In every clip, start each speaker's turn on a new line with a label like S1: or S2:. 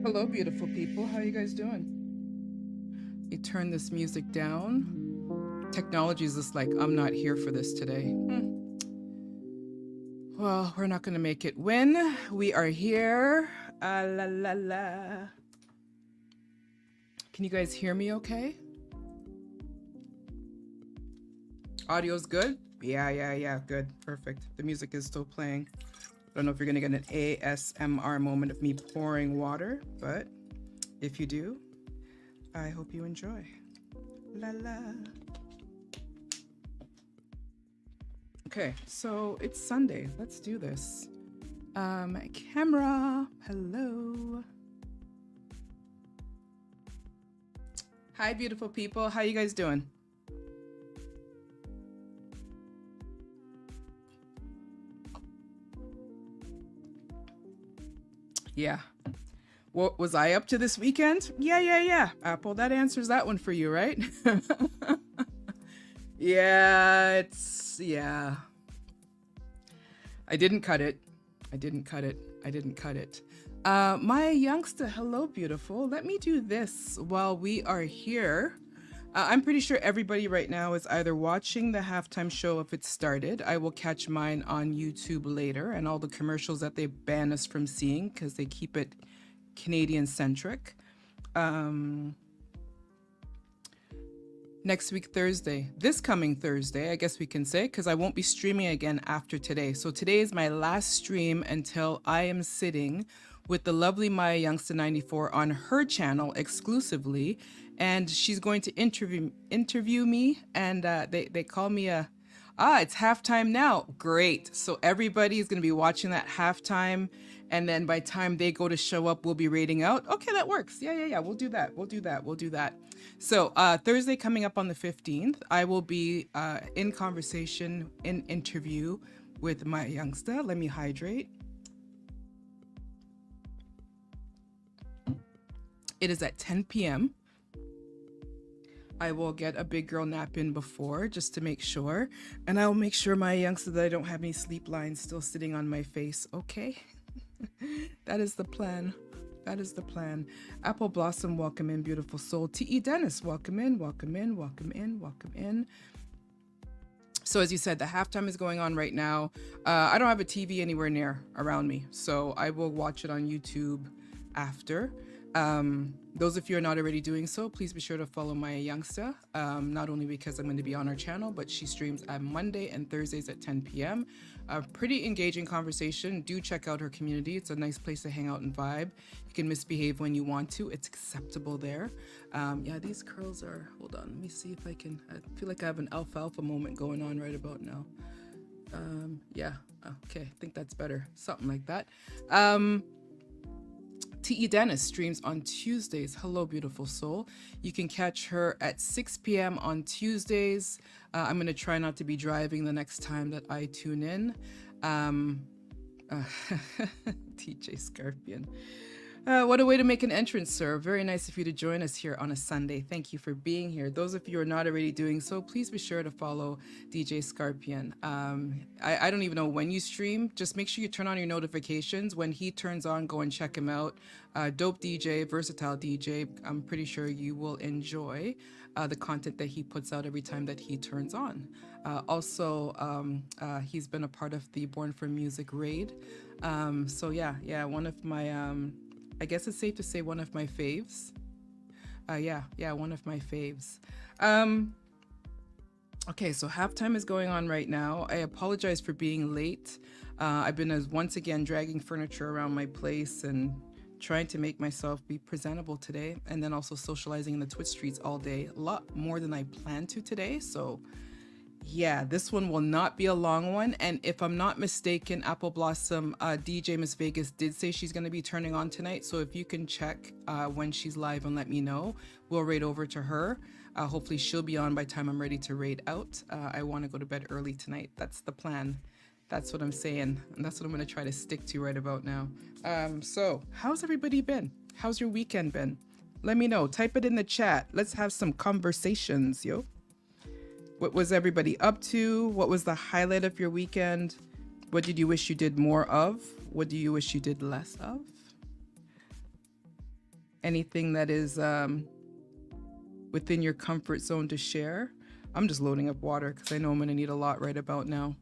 S1: Hello, beautiful people. How you guys doing? You turn this music down. Technology is just like, I'm not here for this today. Well, we're not going to make it win. We are here. Ah, la, la, la. Can you guys hear me okay? Audio's good? Yeah. Good. Perfect. The music is still playing. I don't know if you're going to get an ASMR moment of me pouring water, but if you do, I hope you enjoy. La la. Okay, so it's Sunday. Let's do this. Camera, hello. Hi, beautiful people. How you guys doing? Yeah. What was I up to this weekend? Yeah. Apple, that answers that one for you, right? Yeah. I didn't cut it. My youngster, hello, beautiful. Let me do this while we are here. I'm pretty sure everybody right now is either watching the halftime show if it started. I will catch mine on YouTube later, and all the commercials that they ban us from seeing because they keep it Canadian centric. Next week, Thursday, this coming Thursday, I guess we can say, because I won't be streaming again after today. So today is my last stream until I am sitting with the lovely Maya Youngster 94 on her channel exclusively. And she's going to interview me. And they call me it's halftime now. Great. So everybody is going to be watching that halftime. And then by the time they go to show up, we'll be rating out. Okay, that works. Yeah. We'll do that. So Thursday coming up on the 15th, I will be in conversation, in interview with my youngster. Let me hydrate. It is at 10 p.m. I will get a big girl nap in before just to make sure. And I will make sure my youngster that I don't have any sleep lines still sitting on my face. Okay? That is the plan. Apple Blossom, welcome in, beautiful soul. T.E. Dennis, welcome in. So as you said, the halftime is going on right now. I don't have a TV anywhere near around me, so I will watch it on YouTube after. Those of you who are not already doing so, please be sure to follow Maya Youngster, not only because I'm going to be on her channel, but she streams on Monday and Thursdays at 10 p.m. A pretty engaging conversation. Do check out her community. It's a nice place to hang out and vibe. You can misbehave when you want to. It's acceptable there. Yeah, these curls are, hold on, let me see if I can, I feel like I have an alfalfa moment going on right about now. Yeah, okay, I think that's better. Something like that. T.E. Dennis streams on Tuesdays. Hello, beautiful soul. You can catch her at 6 p.m. on Tuesdays. I'm going to try not to be driving the next time that I tune in. TJ Scorpion. What a way to make an entrance, sir. Very nice of you to join us here on a Sunday. Thank you for being here. Those of you who are not already doing so, please be sure to follow DJ Scorpion. I don't even know when you stream. Just make sure you turn on your notifications. When he turns on, go and check him out. Dope DJ, versatile DJ. I'm pretty sure you will enjoy the content that he puts out every time that he turns on. He's been a part of the Born for Music raid. So yeah, one of my... I guess it's safe to say one of my faves. One of my faves. Okay, so halftime is going on right now. I apologize for being late. I've been once again dragging furniture around my place and trying to make myself be presentable today, and then also socializing in the Twitch streets all day. A lot more than I planned to today, so yeah, this one will not be a long one. And if I'm not mistaken, Apple Blossom DJ Miss Vegas did say she's going to be turning on tonight. So if you can check when she's live and let me know, we'll raid over to her. Hopefully she'll be on by the time I'm ready to raid out. I want to go to bed early tonight. That's the plan. That's what I'm saying. And that's what I'm going to try to stick to right about now. So how's everybody been? How's your weekend been? Let me know. Type it in the chat. Let's have some conversations, yo. What was everybody up to? What was the highlight of your weekend? What did you wish you did more of? What do you wish you did less of? anything that is within your comfort zone to share. I'm just loading up water because I know I'm going to need a lot right about now.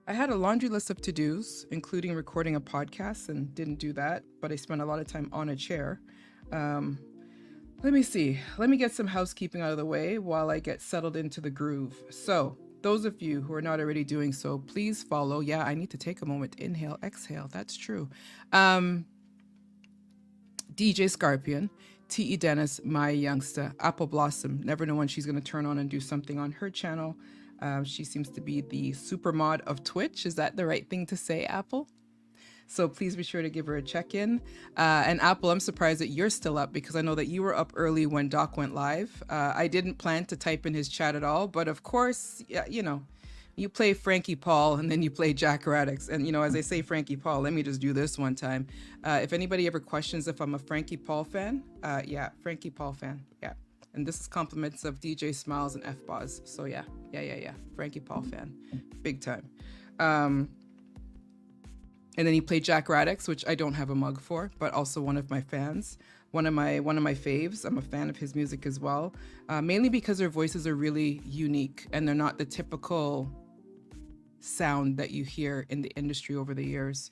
S1: I had a laundry list of to-dos, including recording a podcast, and didn't do that, but I spent a lot of time on a chair. Let me see. Let me get some housekeeping out of the way while I get settled into the groove. So, those of you who are not already doing so, please follow. Yeah, I need to take a moment to inhale, exhale. That's true. DJ Scorpion, T.E. Dennis, My Youngster, Apple Blossom. Never know when she's going to turn on and do something on her channel. She seems to be the super mod of Twitch. Is that the right thing to say, Apple? So please be sure to give her a check-in. And Apple, I'm surprised that you're still up because I know that you were up early when Doc went live. I didn't plan to type in his chat at all, but of course, yeah, you know, you play Frankie Paul and then you play Jack Radix. And, you know, as I say Frankie Paul, let me just do this one time. If anybody ever questions if I'm a Frankie Paul fan, yeah, Frankie Paul fan, yeah. And this is compliments of DJ Smiles and F-Boz. So yeah, Frankie Paul fan, big time. And then he played Jack Radix, which I don't have a mug for, but also one of my fans, one of my faves. I'm a fan of his music as well, mainly because their voices are really unique and they're not the typical sound that you hear in the industry over the years.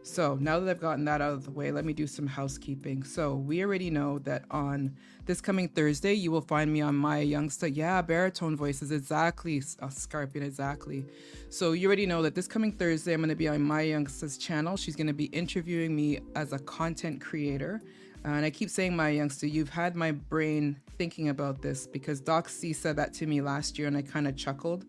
S1: So now that I've gotten that out of the way, let me do some housekeeping. So we already know that on this coming Thursday, you will find me on My Youngster. Yeah, baritone voices, exactly, Scorpion, exactly. So you already know that this coming Thursday, I'm going to be on My Youngster's channel. She's going to be interviewing me as a content creator. And I keep saying My Youngster, you've had my brain thinking about this because Doc C said that to me last year and I kind of chuckled.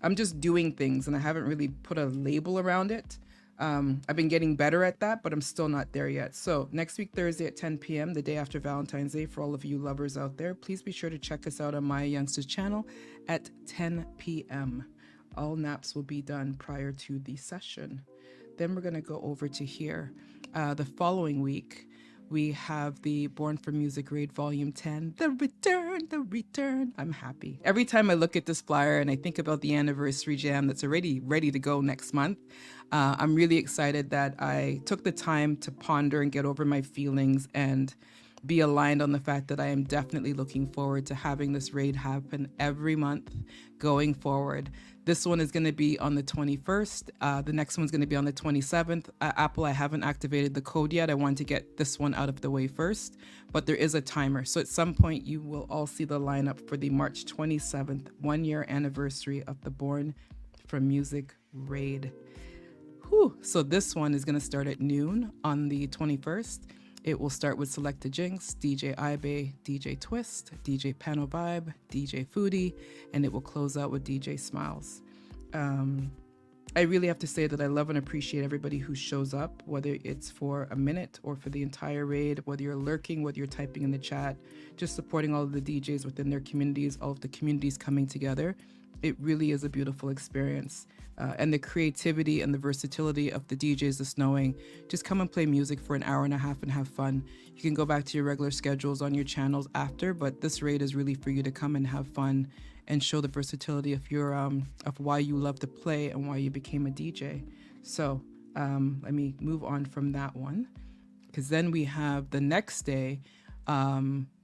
S1: I'm just doing things and I haven't really put a label around it. I've been getting better at that, but I'm still not there yet. So next week, Thursday at 10 p.m., the day after Valentine's Day, for all of you lovers out there, please be sure to check us out on My Youngster's channel at 10 p.m. All naps will be done prior to the session. Then we're going to go over to here. The following week, we have the Born for Music Raid Volume 10, the return. I'm happy. Every time I look at this flyer and I think about the anniversary jam that's already ready to go next month, I'm really excited that I took the time to ponder and get over my feelings and be aligned on the fact that I am definitely looking forward to having this raid happen every month going forward. This one is going to be on the 21st. The next one's going to be on the 27th. Apple, I haven't activated the code yet. I want to get this one out of the way first, but there is a timer. So at some point you will all see the lineup for the March 27th 1-year anniversary of the Born for Music raid. Whew. So this one is going to start at noon on the 21st. It will start with Selecta Jinx, DJ Ibe, DJ Twist, DJ Pano Vibe, DJ Foodie, and it will close out with DJ Smiles. I really have to say that I love and appreciate everybody who shows up, whether it's for a minute or for the entire raid, whether you're lurking, whether you're typing in the chat, just supporting all of the DJs within their communities, all of the communities coming together. It really is a beautiful experience. And the creativity and the versatility of the DJs, just knowing, just come and play music for an hour and a half and have fun. You can go back to your regular schedules on your channels after, but this raid is really for you to come and have fun and show the versatility of your of why you love to play and why you became a DJ. So let me move on from that one, because then we have the next day.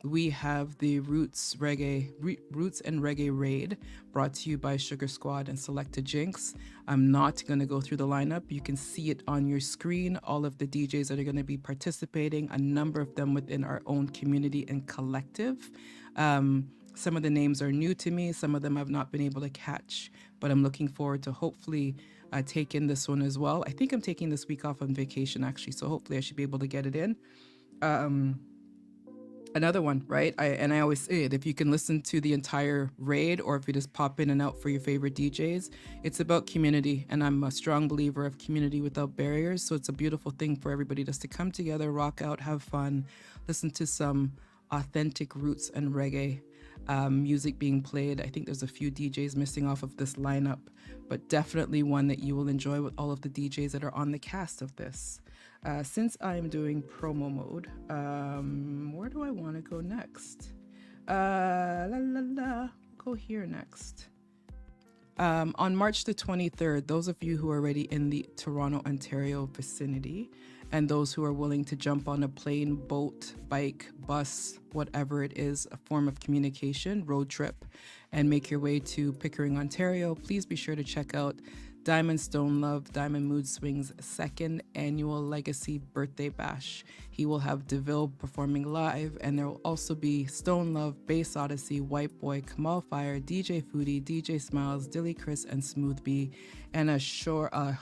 S1: We have the Roots and Reggae Raid brought to you by Sugar Squad and Selecta Jinx. I'm not going to go through the lineup. You can see it on your screen. All of the DJs that are going to be participating, a number of them within our own community and collective. Some of the names are new to me. Some of them I've not been able to catch, but I'm looking forward to hopefully take in this one as well. I think I'm taking this week off on vacation actually, so hopefully I should be able to get it in. Another one, right? I always say it, if you can listen to the entire raid or if you just pop in and out for your favorite DJs, it's about community. And I'm a strong believer of community without barriers. So it's a beautiful thing for everybody just to come together, rock out, have fun, listen to some authentic roots and reggae music being played. I think there's a few DJs missing off of this lineup, but definitely one that you will enjoy with all of the DJs that are on the cast of this. Since I'm doing promo mode, where do I want to go next? Go here next. On March the 23rd, those of you who are already in the Toronto, Ontario vicinity, and those who are willing to jump on a plane, boat, bike, bus, whatever it is, a form of communication, road trip, and make your way to Pickering, Ontario. Please be sure to check out Diamond Stone Love, Diamond Mood Swings' second annual Legacy Birthday Bash. He will have DeVille performing live, and there will also be Stone Love, Bass Odyssey, White Boy, Kamal Fire, DJ Foodie, DJ Smiles, Dilly Chris, and Smooth B, and a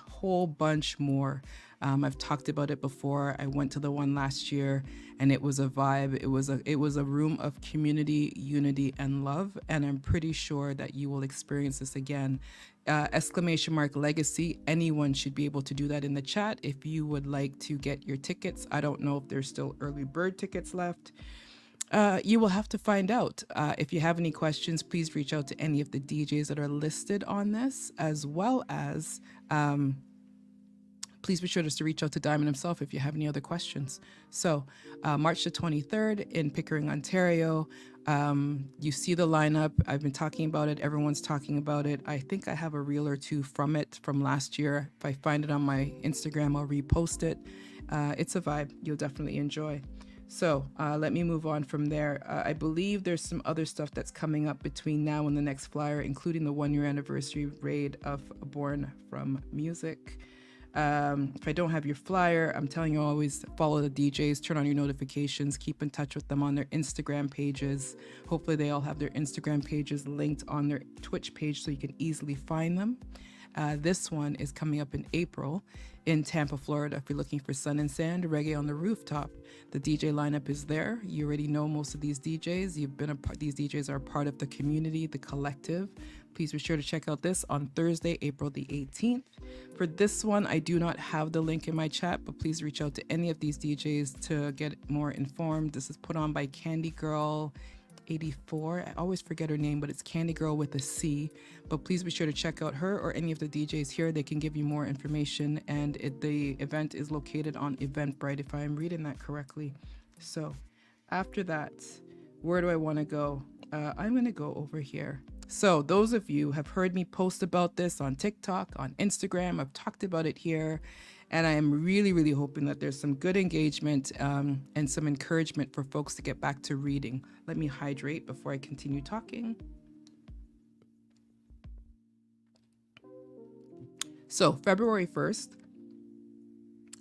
S1: whole bunch more. I've talked about it before. I went to the one last year, and it was a vibe. It was a room of community, unity, and love, and I'm pretty sure that you will experience this again. !Legacy. Anyone should be able to do that in the chat if you would like to get your tickets. I don't know if there's still early bird tickets left. You will have to find out. If you have any questions, please reach out to any of the DJs that are listed on this, as well as please be sure just to reach out to Diamond himself if you have any other questions. So March the 23rd in Pickering, Ontario. You see the lineup. I've been talking about it. Everyone's talking about it. I think I have a reel or two from it from last year. If I find it on my Instagram, I'll repost it. It's a vibe you'll definitely enjoy. So let me move on from there. I believe there's some other stuff that's coming up between now and the next flyer, including the 1-year anniversary raid of Born From Music. If I don't have your flyer, I'm telling you, always follow the DJs, turn on your notifications, keep in touch with them on their Instagram pages. Hopefully they all have their Instagram pages linked on their Twitch page so you can easily find them. This one is coming up in April in Tampa, Florida. If you're looking for Sun and Sand, Reggae on the Rooftop, the DJ lineup is there. You already know most of these DJs. You've been a part. These DJs are part of the community, the collective. Please be sure to check out this on Thursday, April the 18th. For this one, I do not have the link in my chat, but please reach out to any of these DJs to get more informed. This is put on by Candy Girl 84. I always forget her name, but it's Candy Girl with a C. But please be sure to check out her or any of the DJs here. They can give you more information. And the event is located on Eventbrite, if I'm reading that correctly. So after that, where do I want to go? I'm going to go over here. So those of you have heard me post about this on TikTok, on Instagram. I've talked about it here. And I am really, really hoping that there's some good engagement and some encouragement for folks to get back to reading. Let me hydrate before I continue talking. So February 1st,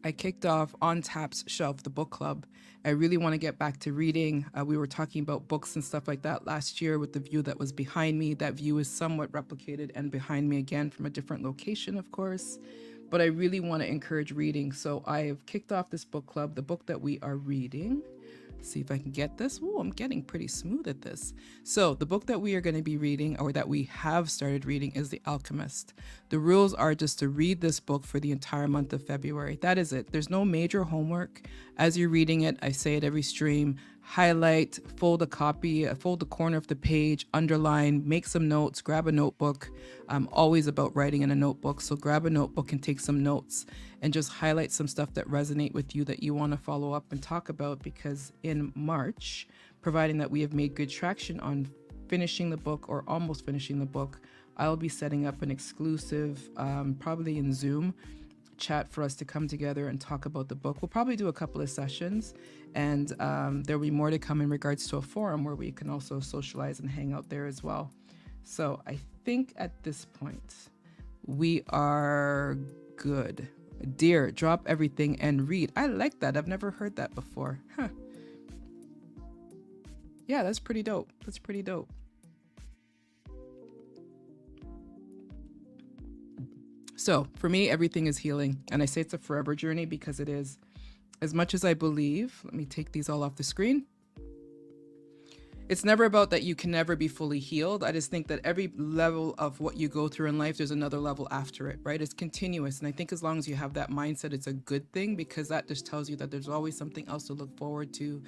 S1: I kicked off On Tap's Shelf, the book club. I really want to get back to reading. We were talking about books and stuff like that last year with the view that was behind me. That view is somewhat replicated and behind me again from a different location, of course. But I really want to encourage reading. So I have kicked off this book club. The book that we are reading, see if I can get this. Oh, I'm getting pretty smooth at this. So the book that we are going to be reading, or that we have started reading, is The Alchemist. The rules are just to read this book for the entire month of February. That is it. There's no major homework. As you're reading it, I say it every stream, highlight, fold a copy, fold the corner of the page, underline, make some notes, grab a notebook. I'm always about writing in a notebook, so grab a notebook and take some notes and just highlight some stuff that resonate with you that you want to follow up and talk about, because in March, providing that we have made good traction on finishing the book or almost finishing the book, I'll be setting up an exclusive, probably in Zoom, chat for us to come together and talk about the book. We'll probably do a couple of sessions, and there'll be more to come in regards to a forum where we can also socialize and hang out there as well. So I think at this point we are good. Dear, drop everything and read. I like that. I've never heard that before. Huh. Yeah, that's pretty dope. That's pretty dope. So for me, everything is healing. And I say it's a forever journey because it is. As much as I believe, let me take these all off the screen. It's never about that you can never be fully healed. I just think that every level of what you go through in life, there's another level after it, right? It's continuous. And I think as long as you have that mindset, it's a good thing, because that just tells you that there's always something else to look forward to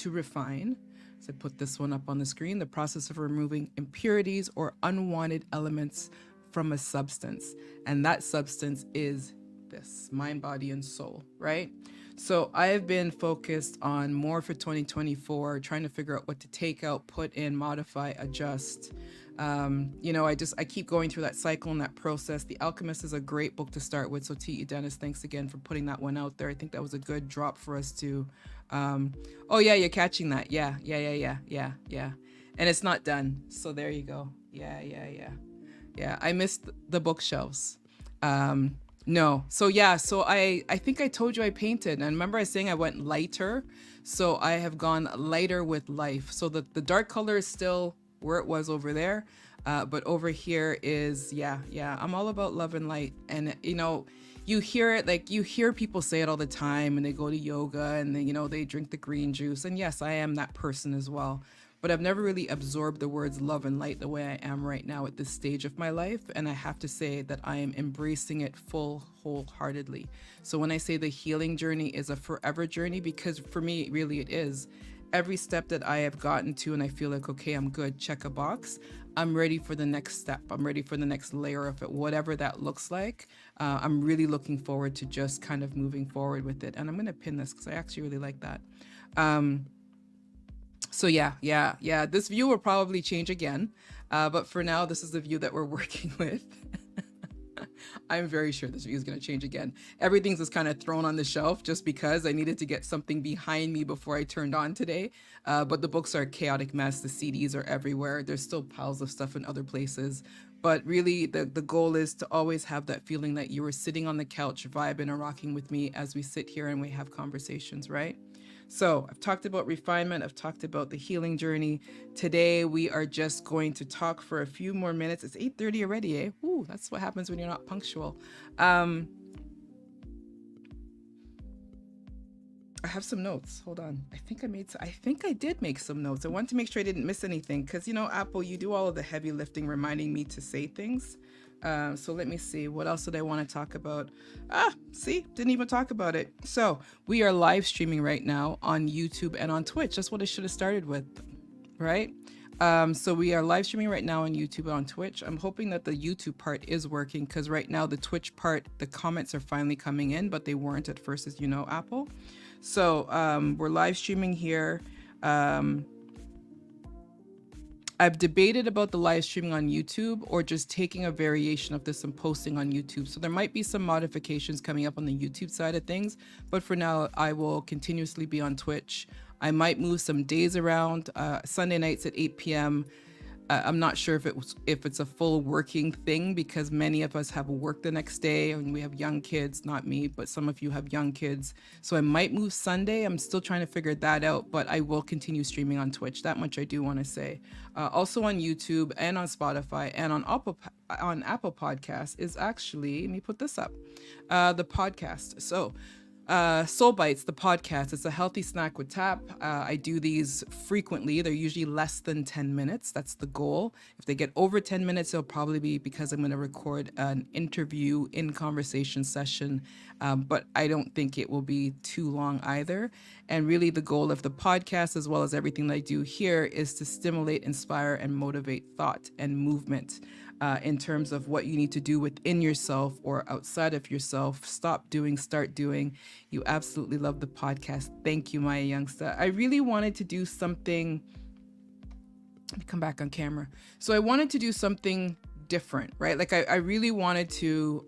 S1: refine. So I put this one up on the screen, the process of removing impurities or unwanted elements from a substance. And that substance is this, mind, body, and soul, right? So I have been focused on more for 2024, trying to figure out what to take out, put in, modify, adjust, I keep going through that cycle and that process. The Alchemist is a great book to start with. So T.E. Dennis, thanks again for putting that one out there. I think that was a good drop for us to. Oh yeah, you're catching that. Yeah. And it's not done. So there you go. Yeah. I missed the bookshelves. No. So yeah, so I think I told you I painted. And remember I was saying I went lighter. So I have gone lighter with life. So the dark color is still where it was over there. But over here is, I'm all about love and light. And, you hear it, like you hear people say it all the time, and they go to yoga and they drink the green juice. And yes, I am that person as well. But I've never really absorbed the words love and light the way I am right now at this stage of my life. And I have to say that I am embracing it wholeheartedly. So when I say the healing journey is a forever journey, because for me, really it is. Every step that I have gotten to and I feel like, okay, I'm good, check a box. I'm ready for the next step. I'm ready for the next layer of it, whatever that looks like. I'm really looking forward to just kind of moving forward with it. And I'm going to pin this because I actually really like that. So yeah. This view will probably change again. But for now, this is the view that we're working with. I'm very sure this view is going to change again. Everything's just kind of thrown on the shelf just because I needed to get something behind me before I turned on today. But the books are a chaotic mess. The CDs are everywhere. There's still piles of stuff in other places. But really, the goal is to always have that feeling that you were sitting on the couch, vibing and rocking with me as we sit here and we have conversations, right? So I've talked about refinement. I've talked about the healing journey. Today, we are just going to talk for a few more minutes. It's 8:30 already, eh? Ooh, that's what happens when you're not punctual. I have some notes. Hold on. I think I did make some notes. I wanted to make sure I didn't miss anything because, Apple, you do all of the heavy lifting, reminding me to say things. So let me see. What else did I want to talk about? See, didn't even talk about it. So we are live streaming right now on YouTube and on Twitch. That's what I should have started with, right? So we are live streaming right now on YouTube and on Twitch. I'm hoping that the YouTube part is working because right now the Twitch part, the comments are finally coming in, but they weren't at first, as you know, Apple. So we're live streaming here. I've debated about the live streaming on YouTube or just taking a variation of this and posting on YouTube. So there might be some modifications coming up on the YouTube side of things, but for now, I will continuously be on Twitch. I might move some days around, Sunday nights at 8 p.m. I'm not sure if it's a full working thing because many of us have work the next day and we have young kids, not me, but some of you have young kids. So I might move Sunday. I'm still trying to figure that out, but I will continue streaming on Twitch. That much I do want to say. Also on YouTube and on Spotify and on Apple Podcasts is actually, let me put this up, the podcast. So Soul Bites, the podcast, it's a healthy snack with tap. I do these frequently. They're usually less than 10 minutes. That's the goal. If they get over 10 minutes, it'll probably be because I'm going to record an interview in conversation session. But I don't think it will be too long either. And really the goal of the podcast, as well as everything that I do here, is to stimulate, inspire, and motivate thought and movement. In terms of what you need to do within yourself or outside of yourself. Stop doing, start doing. You absolutely love the podcast. Thank you, Maya Youngster. I really wanted to do something. Let me come back on camera. So I wanted to do something different, right? Like I really wanted to,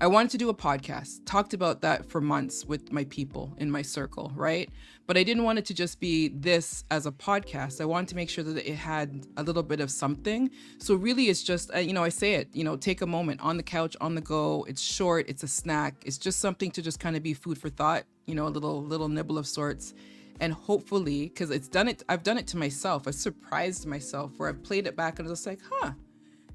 S1: I wanted to do a podcast, talked about that for months with my people in my circle, right? But I didn't want it to just be this as a podcast. I wanted to make sure that it had a little bit of something. So really it's just, I say it, take a moment on the couch, on the go. It's short, it's a snack. It's just something to just kind of be food for thought, a little nibble of sorts. And hopefully, because I've done it to myself. I surprised myself where I played it back and I was like,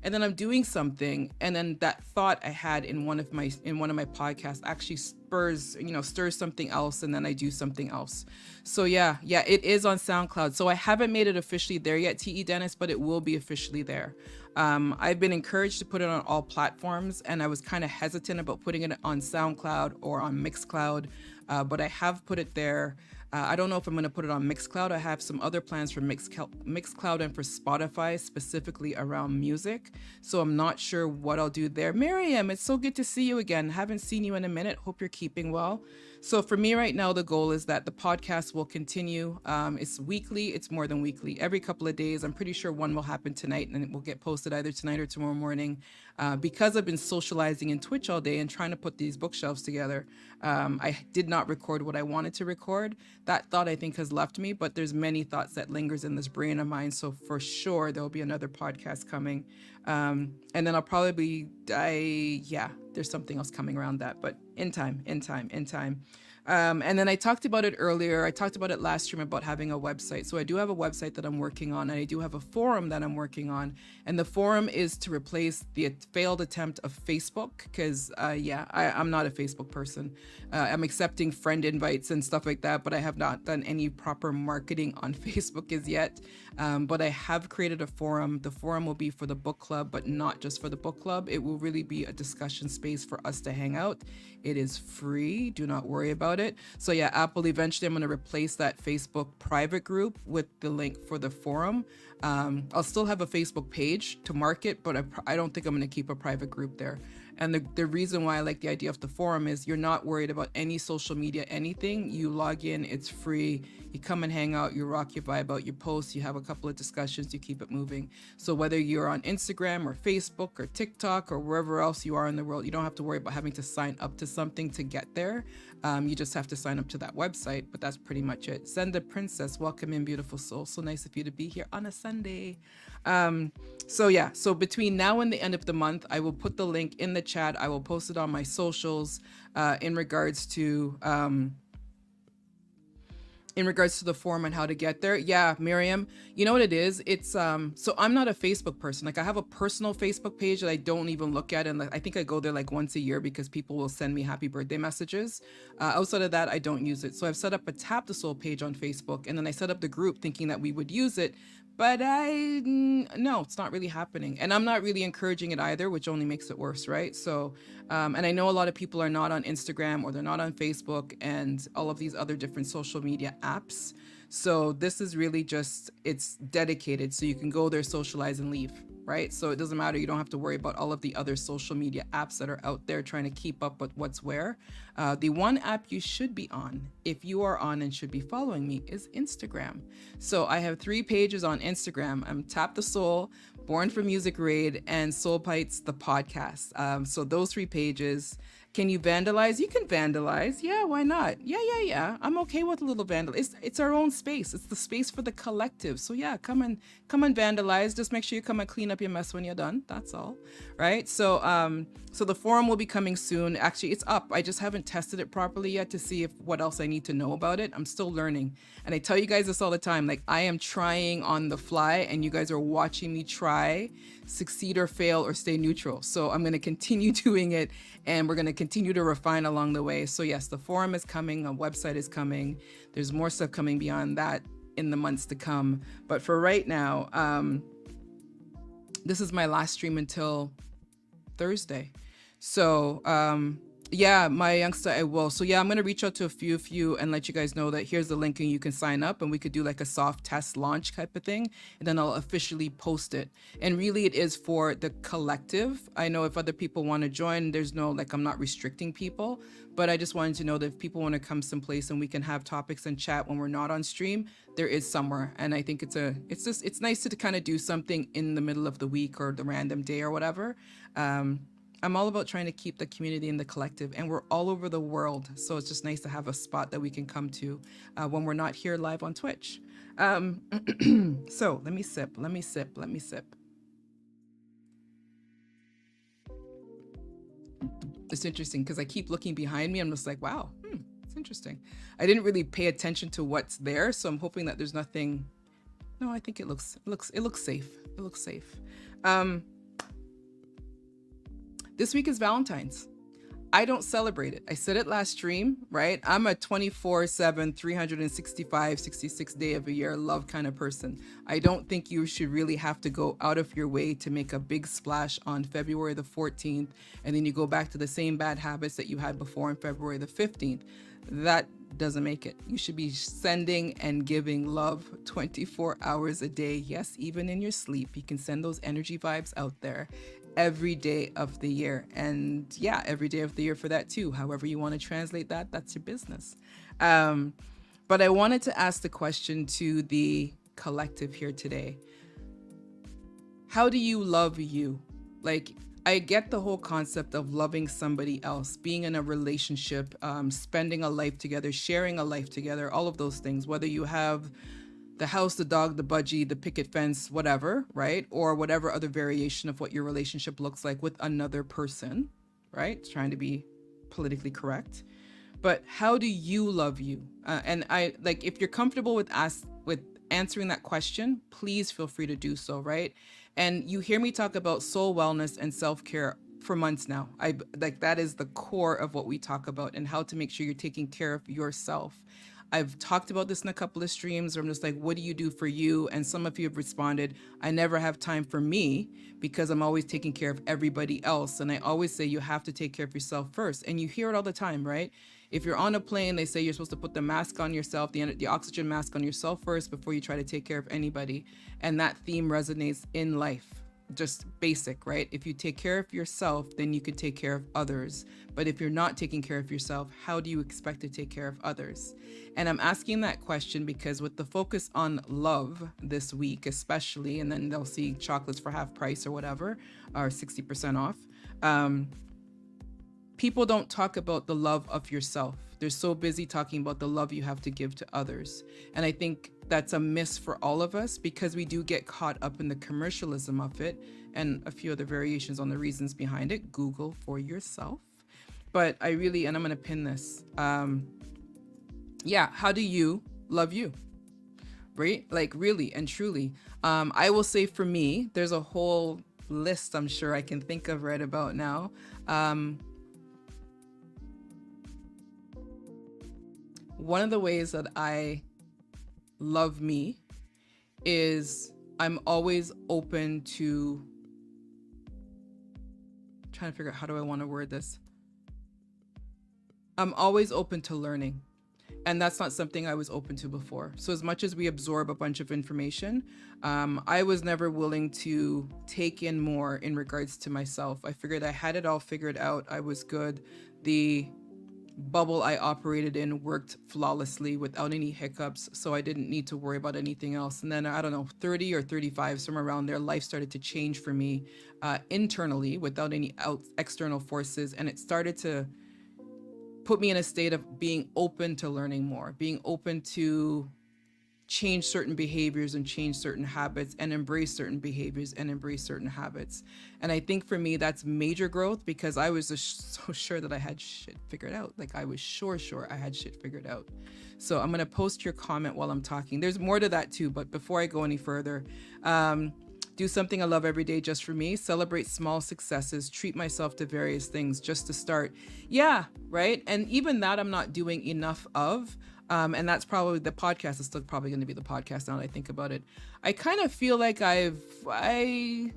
S1: and then I'm doing something, and then that thought I had in one of my podcasts actually stirs something else, and then I do something else. So yeah, it is on SoundCloud. So I haven't made it officially there yet, T.E. Dennis, but it will be officially there. I've been encouraged to put it on all platforms, and I was kind of hesitant about putting it on SoundCloud or on Mixcloud, but I have put it there. I don't know if I'm going to put it on Mixcloud. I have some other plans for Mixcloud and for Spotify, specifically around music. So I'm not sure what I'll do there. Miriam, it's so good to see you again. Haven't seen you in a minute. Hope you're keeping well. So for me right now, the goal is that the podcast will continue. It's weekly. It's more than weekly. Every couple of days, I'm pretty sure one will happen tonight, and it will get posted either tonight or tomorrow morning. Because I've been socializing in Twitch all day and trying to put these bookshelves together, I did not record what I wanted to record. That thought I think has left me, but there's many thoughts that lingers in this brain of mine. So for sure, there'll be another podcast coming. And then I'll probably, yeah, there's something else coming around that, but in time, in time, in time. And then I talked about it earlier. I talked about it last stream about having a website. So I do have a website that I'm working on, and I do have a forum that I'm working on. And the forum is to replace the failed attempt of Facebook, because yeah, I'm not a Facebook person. I'm accepting friend invites and stuff like that, but I have not done any proper marketing on Facebook as yet. But I have created a forum. The forum will be for the book club, but not just for the book club. It will really be a discussion space for us to hang out. It is free. Do not worry about it. So yeah, Apple, eventually I'm going to replace that Facebook private group with the link for the forum. I'll still have a Facebook page to market, but I don't think I'm going to keep a private group there. And the reason why I like the idea of the forum is you're not worried about any social media, anything. You log in, it's free. You come and hang out, you rock, you vibe out, you post, you have a couple of discussions, you keep it moving. So whether you're on Instagram or Facebook or TikTok or wherever else you are in the world, you don't have to worry about having to sign up to something to get there. You just have to sign up to that website, but that's pretty much it. Send a princess, welcome in, beautiful soul. So nice of you to be here on a Sunday. So yeah, so between now and the end of the month, I will put the link in the chat. I will post it on my socials in regards to the forum and how to get there. Yeah, Miriam, you know what it is? It's so I'm not a Facebook person. Like I have a personal Facebook page that I don't even look at, and I think I go there like once a year because people will send me happy birthday messages. Outside of that, I don't use it. So I've set up a Tap the Soul page on Facebook, and then I set up the group thinking that we would use it. But no, it's not really happening. And I'm not really encouraging it either, which only makes it worse, right? So, and I know a lot of people are not on Instagram or they're not on Facebook and all of these other different social media apps. So this is really just, it's dedicated. So you can go there, socialize and leave, right? So it doesn't matter. You don't have to worry about all of the other social media apps that are out there trying to keep up with what's where. The one app you should be on, if you are on and should be following me, is Instagram. So I have 3 pages on Instagram. I'm Tap the Soul, Born for Music Raid, and Soul Bites, the podcast. So those 3 pages. Can you vandalize? You can vandalize. Yeah, why not? Yeah. I'm okay with a little vandal. It's our own space. It's the space for the collective. So yeah, come and vandalize. Just make sure you come and clean up your mess when you're done. That's all, right? So so the forum will be coming soon. Actually, it's up. I just haven't tested it properly yet to see what else I need to know about it. I'm still learning, and I tell you guys this all the time. Like I am trying on the fly, and you guys are watching me try, succeed or fail or stay neutral. So I'm going to continue doing it, and we're going to continue to refine along the way. So yes, the forum is coming, a website is coming. There's more stuff coming beyond that in the months to come. But for right now, this is my last stream until Thursday. So yeah, my youngster, I will. So yeah, I'm going to reach out to a few of you and let you guys know that here's the link and you can sign up, and we could do like a soft test launch type of thing. And then I'll officially post it. And really it is for the collective. I know if other people want to join, there's no, like, I'm not restricting people, but I just wanted to know that if people want to come someplace and we can have topics and chat when we're not on stream, there is somewhere. And I think it's nice to kind of do something in the middle of the week or the random day or whatever. I'm all about trying to keep the community in the collective, and we're all over the world. So it's just nice to have a spot that we can come to when we're not here live on Twitch. So let me sip. It's interesting because I keep looking behind me. I'm just like, wow, it's interesting. I didn't really pay attention to what's there. So I'm hoping that there's nothing. No, I think it looks safe. It looks safe. This week is Valentine's. I don't celebrate it. I said it last stream, right? I'm a 24/7, 365, 66 day of a year love kind of person. I don't think you should really have to go out of your way to make a big splash on February the 14th, and then you go back to the same bad habits that you had before on February the 15th. That doesn't make it. You should be sending and giving love 24 hours a day. Yes, even in your sleep, you can send those energy vibes out there. every day of the year. And yeah, every day of the year for that too. However you want to translate that, that's your business. Um, but I wanted to ask the question to the collective here today. How do you love you? Like, I get the whole concept of loving somebody else, being in a relationship, spending a life together, sharing a life together, all of those things, whether you have the house, the dog, the budgie, the picket fence, whatever, right? Or whatever other variation of what your relationship looks like with another person, right? Trying to be politically correct. But how do you love you? And I like, if you're comfortable with answering that question, please feel free to do so, right? And you hear me talk about soul wellness and self-care for months now. I like, that is the core of what we talk about, and how to make sure you're taking care of yourself. I've talked about this in a couple of streams where I'm just like, what do you do for you? And some of you have responded, I never have time for me because I'm always taking care of everybody else. And I always say you have to take care of yourself first. And you hear it all the time, right? If you're on a plane, they say you're supposed to put the mask on yourself, the oxygen mask on yourself first before you try to take care of anybody. And that theme resonates in life. Just basic, right? If you take care of yourself, then you could take care of others. But if you're not taking care of yourself, how do you expect to take care of others? And I'm asking that question because with the focus on love this week, especially, and then they'll see chocolates for half price or whatever, or 60% off. People don't talk about the love of yourself. They're so busy talking about the love you have to give to others. And I think that's a miss for all of us because we do get caught up in the commercialism of it and a few other variations on the reasons behind it. Google for yourself. But I really, and I'm going to pin this. Yeah, how do you love you? Right? Like, really and truly. I will say for me, there's a whole list I'm sure I can think of right about now. One of the ways that I love me is I'm always open to trying to figure out how do I want to word this. I'm always open to learning. And that's not something I was open to before. So as much as we absorb a bunch of information, I was never willing to take in more in regards to myself. I figured I had it all figured out. I was good. The bubble I operated in worked flawlessly without any hiccups, so I didn't need to worry about anything else. And then, I don't know, 30 or 35, somewhere around there, life started to change for me internally without any external forces. And it started to put me in a state of being open to learning more, being open to change certain behaviors and change certain habits and embrace certain behaviors and embrace certain habits. And I think for me, that's major growth because I was just so sure that I had shit figured out. Like I was sure I had shit figured out. So I'm going to post your comment while I'm talking. There's more to that too, but before I go any further, do something I love every day just for me. Celebrate small successes. Treat myself to various things just to start. Yeah, right? And even that I'm not doing enough of. And that's probably, the podcast is still probably going to be the podcast now that I think about it. I kind of feel like you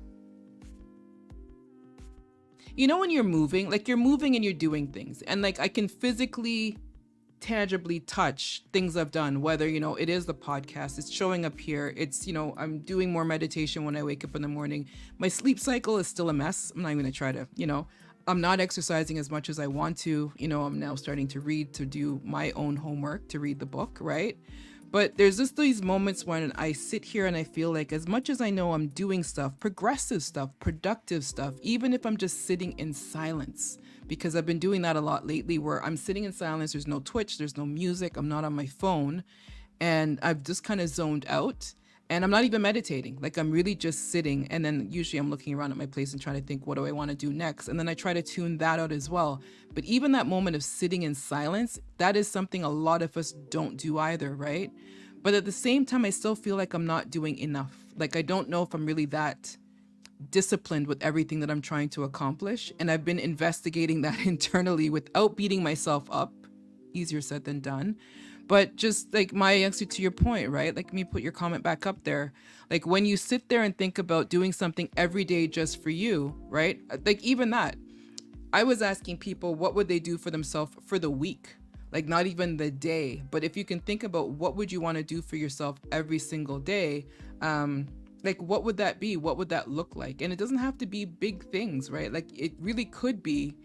S1: know, when you're moving and you're doing things, and like I can physically, tangibly touch things I've done, whether, you know, it is the podcast, it's showing up here, it's, you know, I'm doing more meditation when I wake up in the morning. My sleep cycle is still a mess. I'm not even going to try to, you know, I'm not exercising as much as I want to. You know, I'm now starting to read, to do my own homework, to read the book, right? But there's just these moments when I sit here and I feel like as much as I know I'm doing stuff, progressive stuff, productive stuff, even if I'm just sitting in silence, because I've been doing that a lot lately where I'm sitting in silence, there's no Twitch, there's no music, I'm not on my phone, and I've just kind of zoned out. And I'm not even meditating. Like I'm really just sitting. And then usually I'm looking around at my place and trying to think, what do I want to do next? And then I try to tune that out as well. But even that moment of sitting in silence, that is something a lot of us don't do either, right? But at the same time, I still feel like I'm not doing enough. Like I don't know if I'm really that disciplined with everything that I'm trying to accomplish. And I've been investigating that internally without beating myself up. Easier said than done. But just like my answer to your point, right? Like, let me put your comment back up there. Like when you sit there and think about doing something every day just for you, right? Like even that, I was asking people, what would they do for themselves for the week? Like not even the day, but if you can think about what would you want to do for yourself every single day, Like, what would that be? What would that look like? And it doesn't have to be big things, right? Like, it really could be,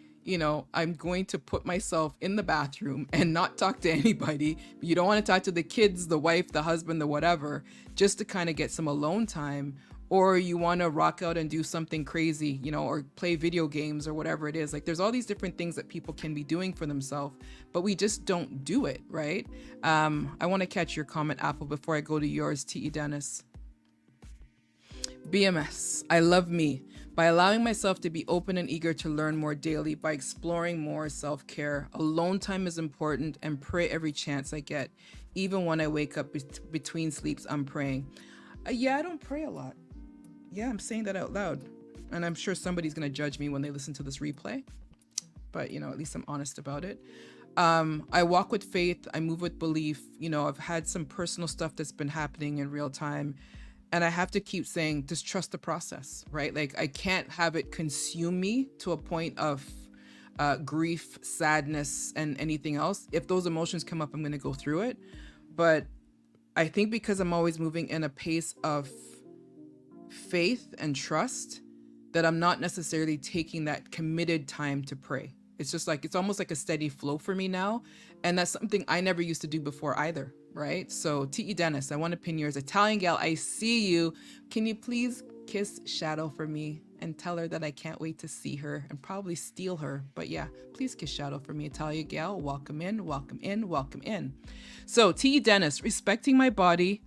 S1: I'm going to put myself in the bathroom and not talk to anybody. You don't want to talk to the kids, the wife, the husband, the whatever, just to kind of get some alone time. Or you want to rock out and do something crazy, or play video games or whatever it is. Like, there's all these different things that people can be doing for themselves, but we just don't do it, right? I want to catch your comment, Apple, before I go to yours, T.E. Dennis. BMS, I love me. By allowing myself to be open and eager to learn more daily, by exploring more self-care, alone time is important, and pray every chance I get. Even when I wake up between sleeps, I'm praying. Yeah, I don't pray a lot. Yeah, I'm saying that out loud. And I'm sure somebody's going to judge me when they listen to this replay. But, at least I'm honest about it. I walk with faith. I move with belief. I've had some personal stuff that's been happening in real time. And I have to keep saying, just trust the process, right? Like, I can't have it consume me to a point of grief, sadness, and anything else. If those emotions come up, I'm going to go through it. But I think because I'm always moving in a pace of faith and trust, that I'm not necessarily taking that committed time to pray. It's just like, it's almost like a steady flow for me now. And that's something I never used to do before either. Right? So T.E. Dennis, I want to pin yours. Italian gal, I see you. Can you please kiss Shadow for me and tell her that I can't wait to see her and probably steal her. But yeah, please kiss Shadow for me, Italian gal. Welcome in, welcome in, welcome in. So T.E. Dennis, respecting my body,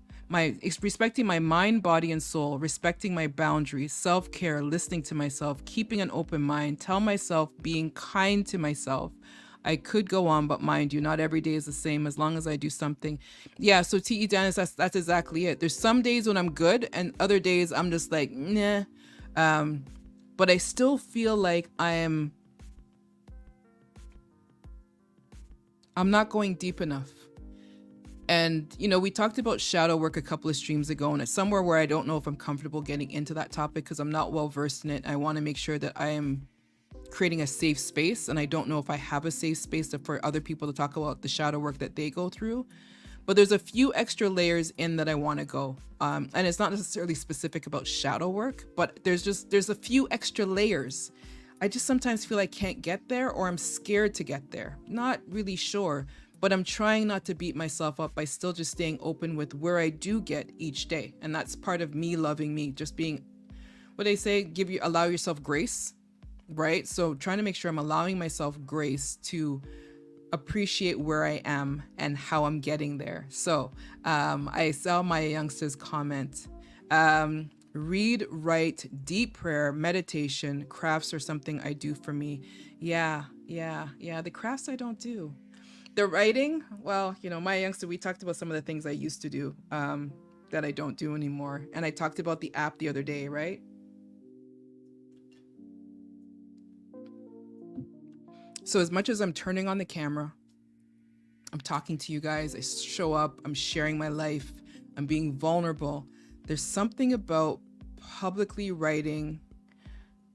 S1: respecting my mind, body, and soul, respecting my boundaries, self-care, listening to myself, keeping an open mind, tell myself, being kind to myself. I could go on, but mind you, not every day is the same as long as I do something. Yeah, so T.E. Dennis, that's exactly it. There's some days when I'm good and other days I'm just like, nah. But I still feel like I'm not going deep enough. And, we talked about shadow work a couple of streams ago, and it's somewhere where I don't know if I'm comfortable getting into that topic because I'm not well versed in it. I want to make sure that I am creating a safe space, and I don't know if I have a safe space for other people to talk about the shadow work that they go through. But there's a few extra layers in that I want to go, and it's not necessarily specific about shadow work, but there's a few extra layers. I just sometimes feel I can't get there, or I'm scared to get there. Not really sure, but I'm trying not to beat myself up by still just staying open with where I do get each day. And that's part of me loving me, just being, what they say, allow yourself grace. Right? So trying to make sure I'm allowing myself grace to appreciate where I am and how I'm getting there. So I saw my youngster's comment. Read, write, deep prayer, meditation, crafts are something I do for me. Yeah. The crafts I don't do. The writing, well, my youngster, we talked about some of the things I used to do that I don't do anymore. And I talked about the app the other day, right? So as much as I'm turning on the camera, I'm talking to you guys, I show up, I'm sharing my life, I'm being vulnerable. There's something about publicly writing,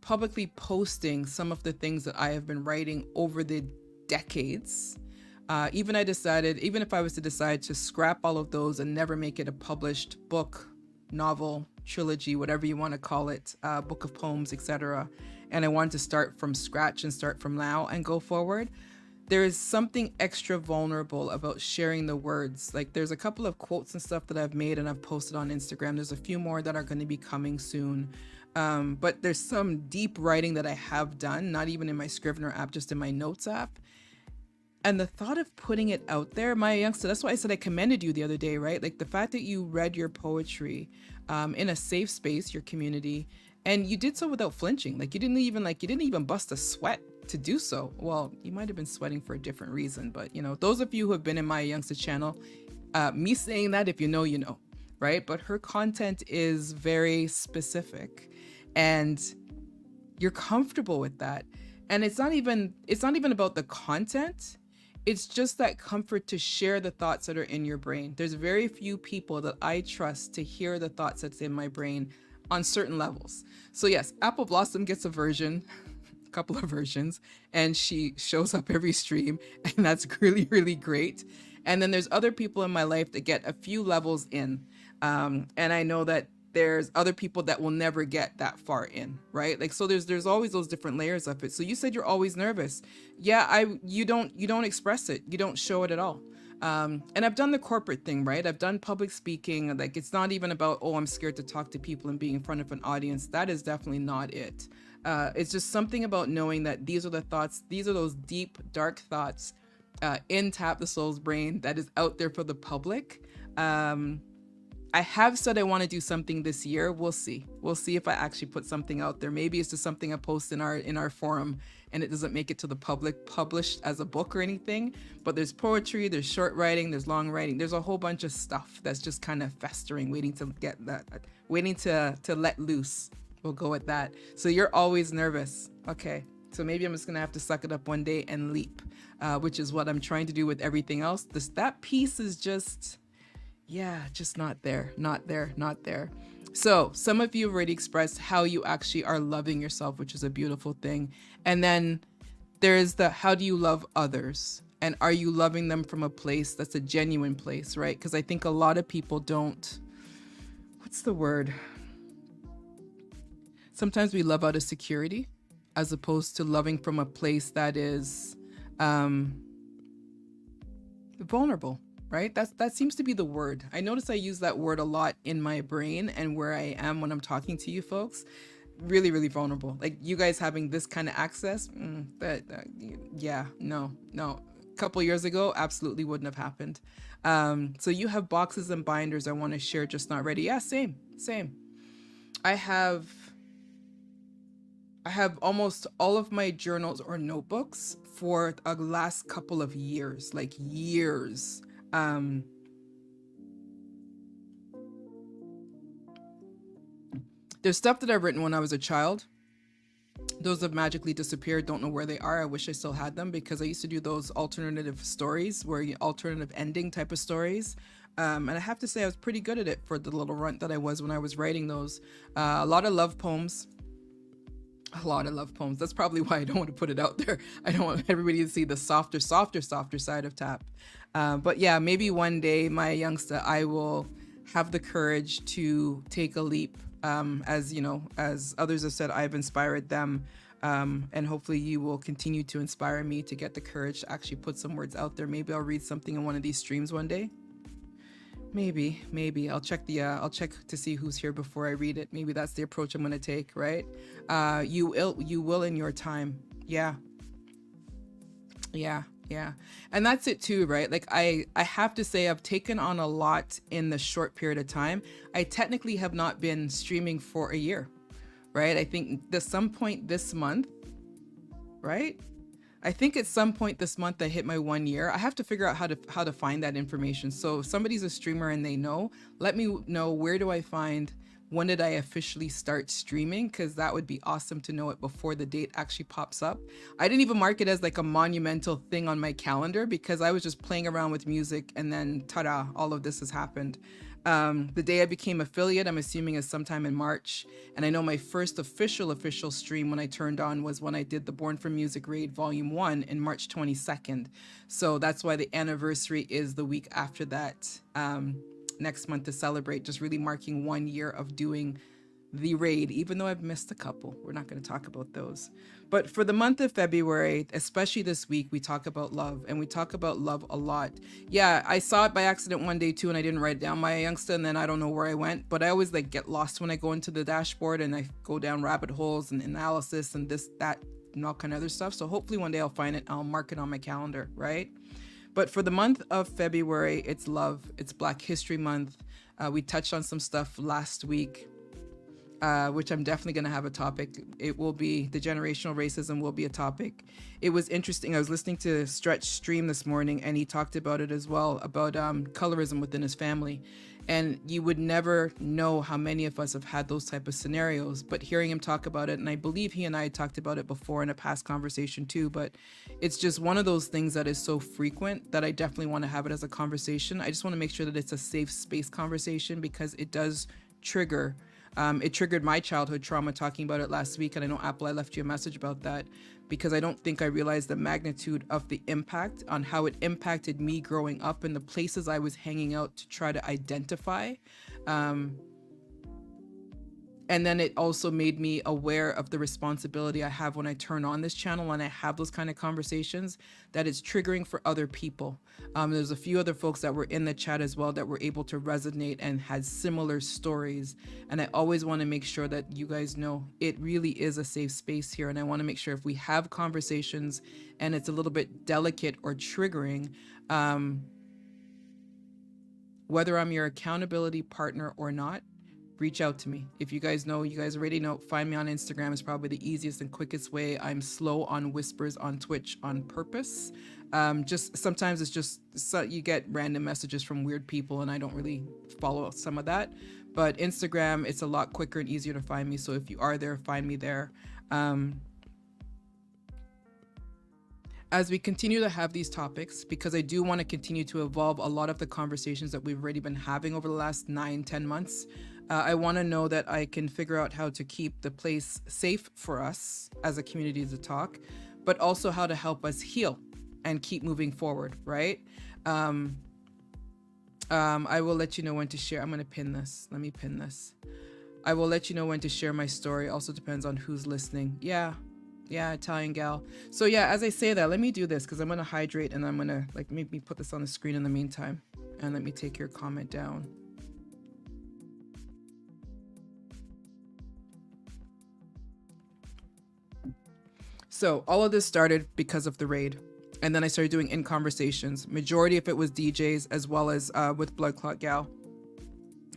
S1: publicly posting some of the things that I have been writing over the decades. Even if I was to decide to scrap all of those and never make it a published book, novel, trilogy, whatever you want to call it, book of poems, etc., and I wanted to start from scratch and start from now and go forward, there is something extra vulnerable about sharing the words. Like, there's a couple of quotes and stuff that I've made and I've posted on Instagram. There's a few more that are going to be coming soon. But there's some deep writing that I have done, not even in my Scrivener app, just in my notes app. And the thought of putting it out there, my youngster, that's why I said I commended you the other day, right? Like, the fact that you read your poetry in a safe space, your community, and you did so without flinching. Like, you didn't even bust a sweat to do so. Well, you might have been sweating for a different reason, but those of you who have been in my youngster channel, me saying that, if you know, you know, right? But her content is very specific and you're comfortable with that. And it's not even about the content. It's just that comfort to share the thoughts that are in your brain. There's very few people that I trust to hear the thoughts that's in my brain on certain levels. So yes, Apple Blossom gets a version, a couple of versions, and she shows up every stream, and that's really, really great. And then there's other people in my life that get a few levels in. And I know that there's other people that will never get that far in, right? Like, so there's always those different layers of it. So you said you're always nervous. Yeah, you don't express it. You don't show it at all. And I've done the corporate thing, right? I've done public speaking. Like, it's not even about, oh, I'm scared to talk to people and being in front of an audience. That is definitely not it. It's just something about knowing that these are the thoughts, these are those deep, dark thoughts in Tap the Soul's brain that is out there for the public. I have said I want to do something this year. We'll see. We'll see if I actually put something out there. Maybe it's just something I post in our forum and it doesn't make it to the public published as a book or anything. But there's poetry, there's short writing, there's long writing. There's a whole bunch of stuff that's just kind of festering, waiting to get that, waiting to let loose. We'll go with that. So you're always nervous. Okay. So maybe I'm just going to have to suck it up one day and leap, which is what I'm trying to do with everything else. That piece is just, yeah, just not there, not there, not there. So some of you already expressed how you actually are loving yourself, which is a beautiful thing. And then there's the, how do you love others? And are you loving them from a place that's a genuine place, right? Because I think a lot of people don't, what's the word? Sometimes we love out of security as opposed to loving from a place that is vulnerable, right? That seems to be the word. I notice I use that word a lot in my brain and where I am when I'm talking to you folks. Really, really vulnerable. Like you guys having this kind of access, yeah, no. A couple years ago, absolutely wouldn't have happened. So you have boxes and binders I want to share, just not ready. Yeah, same. I have almost all of my journals or notebooks for the last couple of years, like years. There's stuff that I've written when I was a child. Those have magically disappeared. Don't know where they are. I wish I still had them because I used to do those alternative stories, alternative ending type of stories. And I have to say I was pretty good at it for the little runt that I was when I was writing those. A lot of love poems. That's probably why I don't want to put it out there. I don't want everybody to see the softer side of Tap. But yeah, maybe one day, my youngster, I will have the courage to take a leap. As you know, as others have said, I've inspired them. And hopefully you will continue to inspire me to get the courage to actually put some words out there. Maybe I'll read something in one of these streams one day. Maybe I'll check to see who's here before I read it. Maybe that's the approach I'm going to take, right? You will in your time. Yeah. And that's it too, right? Like I have to say I've taken on a lot in the short period of time. I technically have not been streaming for a year, right? I think at some point this month, right? I think at some point this month I hit my 1 year. I have to figure out how to find that information. So if somebody's a streamer and they know, let me know, where do I find, when did I officially start streaming? Because that would be awesome to know it before the date actually pops up. I didn't even mark it as like a monumental thing on my calendar because I was just playing around with music and then ta-da, all of this has happened. The day I became affiliate, I'm assuming is sometime in March. And I know my first official stream when I turned on was when I did the Born from Music Raid Volume 1 in March 22nd. So that's why the anniversary is the week after that, next month to celebrate, just really marking 1 year of doing the raid, even though I've missed a couple. We're not going to talk about those. But for the month of February, especially this week, we talk about love, and we talk about love a lot. Yeah, I saw it by accident one day too, and I didn't write it down, my youngster, and then I don't know where I went, but I always like get lost when I go into the dashboard and I go down rabbit holes and analysis and this, that, and all kind of other stuff. So hopefully one day I'll find it, I'll mark it on my calendar, right? But for the month of February, it's love. It's Black History Month. We touched on some stuff last week, which I'm definitely going to have a topic. It will be, the generational racism will be a topic. It was interesting. I was listening to Stretch stream this morning, and he talked about it as well, about colorism within his family. And you would never know how many of us have had those type of scenarios, but hearing him talk about it, and I believe he and I had talked about it before in a past conversation too, but it's just one of those things that is so frequent that I definitely want to have it as a conversation. I just want to make sure that it's a safe space conversation because it does trigger. It triggered my childhood trauma talking about it last week. And I know, Apple, I left you a message about that because I don't think I realized the magnitude of the impact on how it impacted me growing up in the places I was hanging out to try to identify. And then it also made me aware of the responsibility I have when I turn on this channel and I have those kind of conversations, that it's triggering for other people. There's a few other folks that were in the chat as well that were able to resonate and had similar stories. And I always want to make sure that you guys know it really is a safe space here. And I want to make sure if we have conversations and it's a little bit delicate or triggering, whether I'm your accountability partner or not, reach out to me. If you guys know, you guys already know, find me on Instagram is probably the easiest and quickest way. I'm slow on whispers on Twitch on purpose. Just sometimes it's just you get random messages from weird people and I don't really follow some of that. But Instagram, it's a lot quicker and easier to find me. So if you are there, find me there. As we continue to have these topics, because I do want to continue to evolve a lot of the conversations that we've already been having over the last 9-10 months, I want to know that I can figure out how to keep the place safe for us as a community to talk, but also how to help us heal and keep moving forward, right? I will let you know when to share. I'm going to pin this. Let me pin this. I will let you know when to share my story. Also depends on who's listening. Yeah, Italian gal. So yeah, as I say that, let me do this because I'm going to hydrate and I'm going to like maybe put this on the screen in the meantime. And let me take your comment down. So all of this started because of the raid. And then I started doing in conversations. Majority of it was DJs as well as with Blood Clot Gal.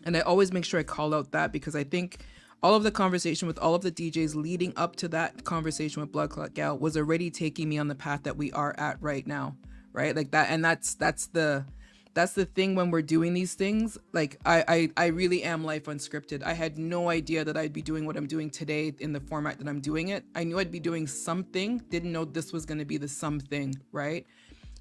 S1: And I always make sure I call out that because I think all of the conversation with all of the DJs leading up to that conversation with Blood Clot Gal was already taking me on the path that we are at right now, right? Like that, and that's the thing when we're doing these things. Like I really am life unscripted. I had no idea that I'd be doing what I'm doing today in the format that I'm doing it. I knew I'd be doing something, didn't know this was going to be the something, right?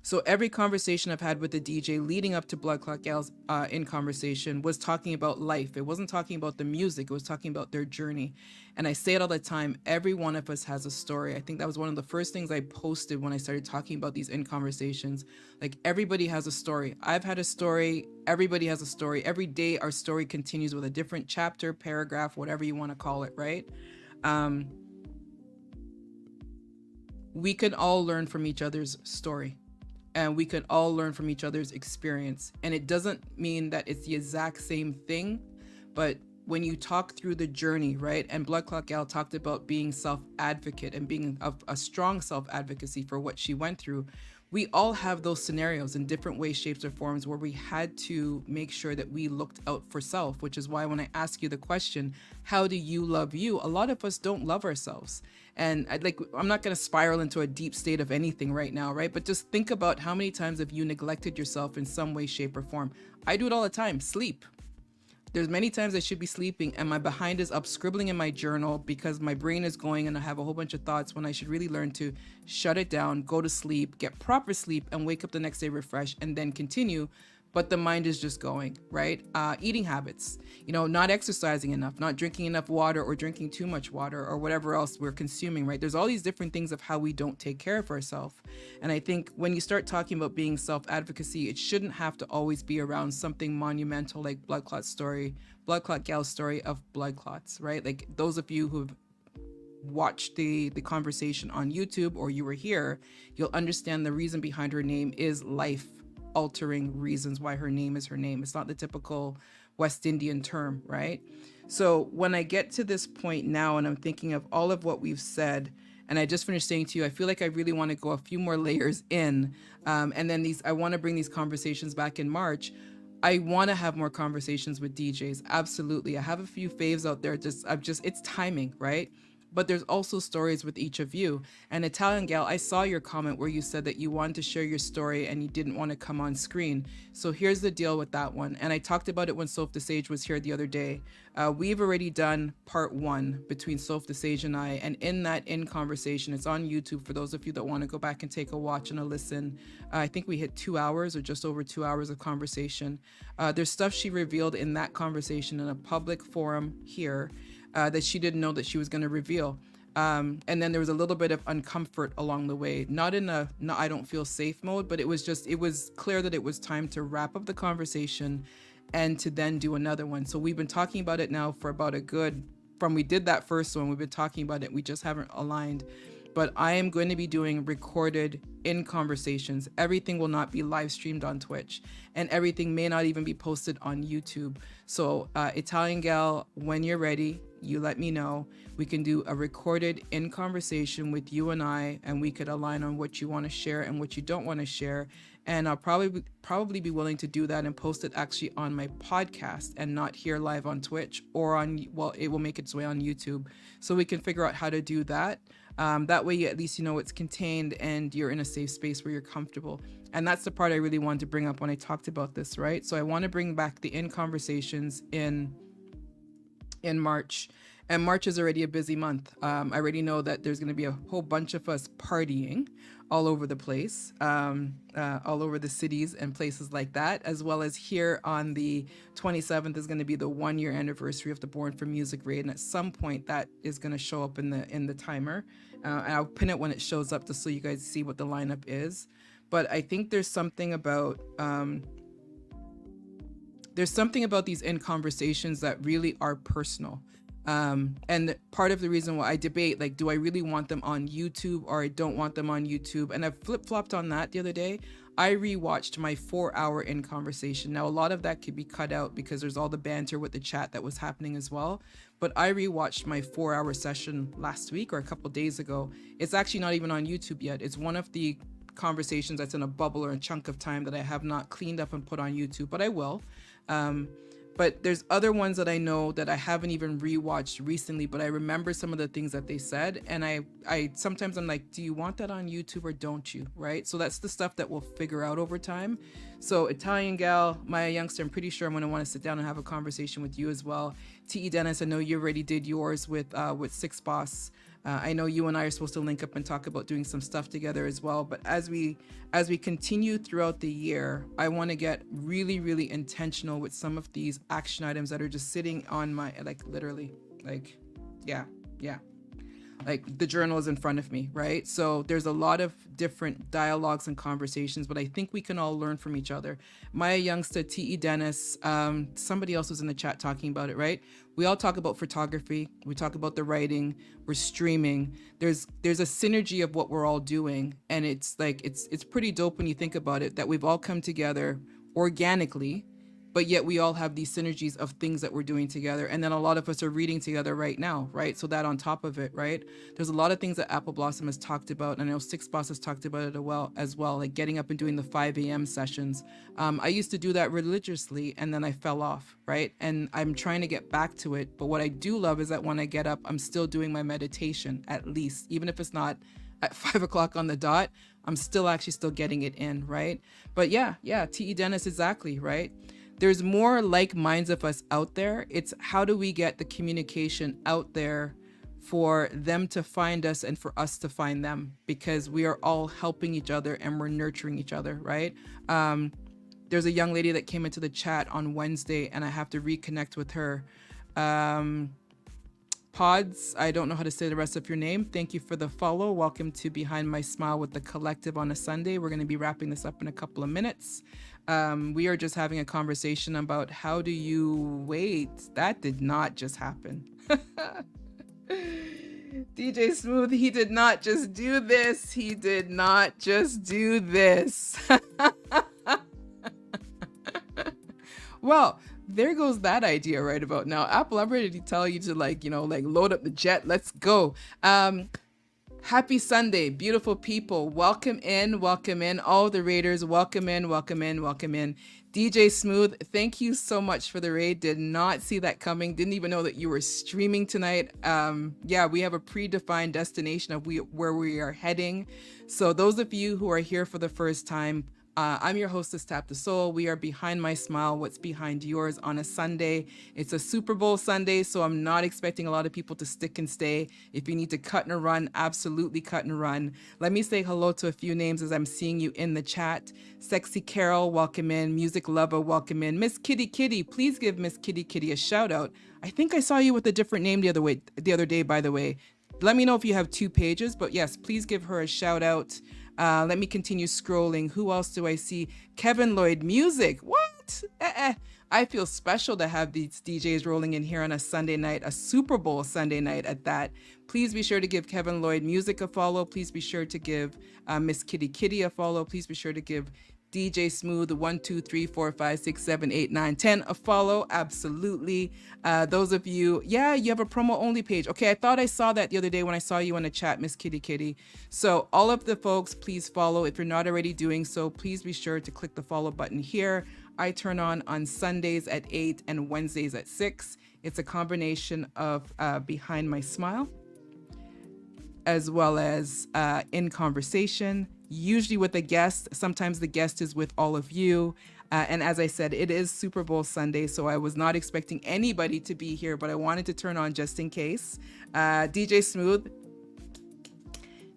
S1: So every conversation I've had with the DJ leading up to Blood Clot Gal's in conversation was talking about life. It wasn't talking about the music. It was talking about their journey. And I say it all the time. Every one of us has a story. I think that was one of the first things I posted when I started talking about these in conversations. Like everybody has a story. I've had a story. Everybody has a story. Every day our story continues with a different chapter, paragraph, whatever you want to call it, right? We can all learn from each other's story. And we can all learn from each other's experience. And it doesn't mean that it's the exact same thing, but when you talk through the journey, right? And Blood Clot Gal talked about being self-advocate and being a strong self-advocacy for what she went through. We all have those scenarios in different ways, shapes, or forms where we had to make sure that we looked out for self, which is why when I ask you the question, how do you love you? A lot of us don't love ourselves. And I'm not going to spiral into a deep state of anything right now, right? But just think about how many times have you neglected yourself in some way, shape, or form. I do it all the time. Sleep. There's many times I should be sleeping and my behind is up scribbling in my journal because my brain is going and I have a whole bunch of thoughts when I should really learn to shut it down, go to sleep, get proper sleep, and wake up the next day refreshed and then continue. But the mind is just going, right? Eating habits, not exercising enough, not drinking enough water or drinking too much water or whatever else we're consuming, right? There's all these different things of how we don't take care of ourselves. And I think when you start talking about being self-advocacy, it shouldn't have to always be around something monumental like Blood Clot Gal's story of blood clots, right? Like those of you who've watched the conversation on YouTube or you were here, you'll understand the reason behind her name is life altering reasons why her name is her name. It's not the typical West Indian term, right? So when I get to this point now and I'm thinking of all of what we've said, and I just finished saying to you, I feel like I really want to go a few more layers in. And then I want to bring these conversations back in March. I want to have more conversations with DJs. Absolutely. I have a few faves out there. It's timing, right? But there's also stories with each of you. And Italian Gal, I saw your comment where you said that you wanted to share your story and you didn't want to come on screen. So here's the deal with that one. And I talked about it when Soph the Sage was here the other day. We've already done part 1 between Soph the Sage and I. And in that conversation, it's on YouTube for those of you that want to go back and take a watch and a listen. I think we hit 2 hours or just over 2 hours of conversation. There's stuff she revealed in that conversation in a public forum here that she didn't know that she was going to reveal. And then there was a little bit of uncomfort along the way, not in a no, I don't feel safe mode, but it was clear that it was time to wrap up the conversation and to then do another one. So we've been talking about it now for about a good from we did that first one, we've been talking about it. We just haven't aligned. But I am going to be doing recorded in conversations. Everything will not be live streamed on Twitch, and everything may not even be posted on YouTube. So Italian Gal, when you're ready, you let me know. We can do a recorded in conversation with you and I, and we could align on what you want to share and what you don't want to share. And I'll probably be willing to do that and post it actually on my podcast and not here live on Twitch or on, well, it will make its way on YouTube. So we can figure out how to do that. That way, at least you know it's contained and you're in a safe space where you're comfortable. And that's the part I really wanted to bring up when I talked about this, right? So I want to bring back the in conversations in March. And March is already a busy month. I already know that there's going to be a whole bunch of us partying all over the place, all over the cities and places like that, as well as here on the 27th is going to be the 1-year anniversary of the Born for Music raid. And at some point that is going to show up in the timer. And I'll pin it when it shows up just so you guys see what the lineup is. But I think there's something about these in conversations that really are personal. And part of the reason why I debate, like, do I really want them on YouTube or I don't want them on YouTube? And I flip-flopped on that the other day. I rewatched my 4-hour in conversation. Now, a lot of that could be cut out because there's all the banter with the chat that was happening as well. But I rewatched my 4-hour session last week or a couple days ago. It's actually not even on YouTube yet. It's one of the conversations that's in a bubble or a chunk of time that I have not cleaned up and put on YouTube, but I will. But there's other ones that I know that I haven't even rewatched recently, but I remember some of the things that they said. And I sometimes I'm like, do you want that on YouTube or don't you? Right. So that's the stuff that we'll figure out over time. So Italian Gal, Maya Youngster, I'm pretty sure I'm going to want to sit down and have a conversation with you as well. T.E. Dennis, I know you already did yours with Six Boss. I know you and I are supposed to link up and talk about doing some stuff together as well. But as we continue throughout the year, I want to get really, really intentional with some of these action items that are just sitting on my, like, literally, like, yeah. Like the journal is in front of me, right? So there's a lot of different dialogues and conversations, but I think we can all learn from each other. Maya Youngster, T.E. Dennis, somebody else was in the chat talking about it, right? We all talk about photography. We talk about the writing. We're streaming. There's a synergy of what we're all doing. And it's like, it's pretty dope when you think about it, that we've all come together organically, but yet we all have these synergies of things that we're doing together. And then a lot of us are reading together right now, right? So that on top of it, right? There's a lot of things that Apple Blossom has talked about. And I know Six Boss has talked about it as well, like getting up and doing the 5 a.m. sessions. I used to do that religiously and then I fell off, right? And I'm trying to get back to it. But what I do love is that when I get up, I'm still doing my meditation, at least, even if it's not at 5 o'clock on the dot, I'm still getting it in, right? But yeah, T.E. Dennis, exactly, right? There's more like minds of us out there. It's how do we get the communication out there for them to find us and for us to find them, because we are all helping each other and we're nurturing each other, right? There's a young lady that came into the chat on Wednesday and I have to reconnect with her. Pods, I don't know how to say the rest of your name. Thank you for the follow. Welcome to Behind My Smile with the Collective on a Sunday. We're going to be wrapping this up in a couple of minutes. We are just having a conversation about how do you wait. That did not just happen. DJ Smooth, he did not just do this. He did not just do this. Well, there goes that idea right about now. Apple, I'm ready to tell you to load up the jet. Let's go. Happy Sunday, beautiful people. Welcome in. All the raiders, welcome in. DJ Smooth, thank you so much for the raid. Did not see that coming. Didn't even know that you were streaming tonight. Yeah, we have a predefined destination of where we are heading. So those of you who are here for the first time, I'm your hostess, Tap the Soul. We are Behind My Smile, what's behind yours on a Sunday. It's a Super Bowl Sunday, so I'm not expecting a lot of people to stick and stay. If you need to cut and run, absolutely cut and run. Let me say hello to a few names as I'm seeing you in the chat. Sexy Carol, welcome in. Music Lover, welcome in. Miss Kitty Kitty, please give Miss Kitty Kitty a shout out. I think I saw you with a different name the other day, by the way. Let me know if you have 2 pages, but yes, please give her a shout out. Let me continue scrolling. Who else do I see? Kevin Lloyd Music. What? what? I feel special to have these DJs rolling in here on a Sunday night, a Super Bowl Sunday night at that. Please be sure to give Kevin Lloyd Music a follow. Please be sure to give Miss Kitty Kitty a follow. Please be sure to give DJ Smooth 1 2 3 4 5 6 7 8 9 10 a follow. Absolutely. Those of you, yeah, you have a promo only page. Okay, I thought I saw that the other day when I saw you in the chat, Miss Kitty Kitty. So all of the folks, please follow. If you're not already doing so, please be sure to click the follow button here. I turn on Sundays at 8 and Wednesdays at 6. It's a combination of Behind My Smile, as well as In Conversation, usually with a guest. Sometimes the guest is with all of you. And as I said, it is Super Bowl Sunday, so I was not expecting anybody to be here, but I wanted to turn on just in case. DJ Smooth,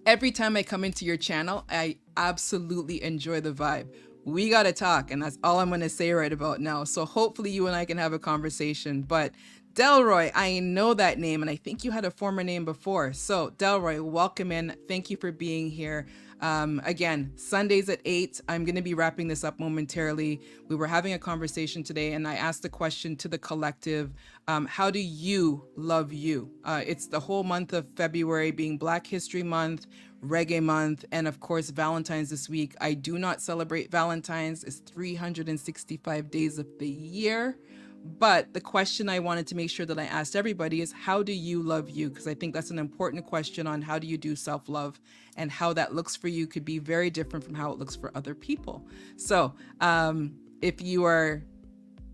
S1: every time I come into your channel, I absolutely enjoy the vibe. We got to talk, and that's all I'm going to say right about now. So hopefully you and I can have a conversation. But Delroy, I know that name, and I think you had a former name before. So Delroy, welcome in. Thank you for being here. Again, Sundays at 8. I'm going to be wrapping this up momentarily. We were having a conversation today, and I asked the question to the collective, how do you love you? It's the whole month of February being Black History Month, Reggae Month, and of course, Valentine's this week. I do not celebrate Valentine's. It's 365 days of the year. But the question I wanted to make sure that I asked everybody is, how do you love you? Because I think that's an important question on how do you do self-love, and how that looks for you could be very different from how it looks for other people. So if you are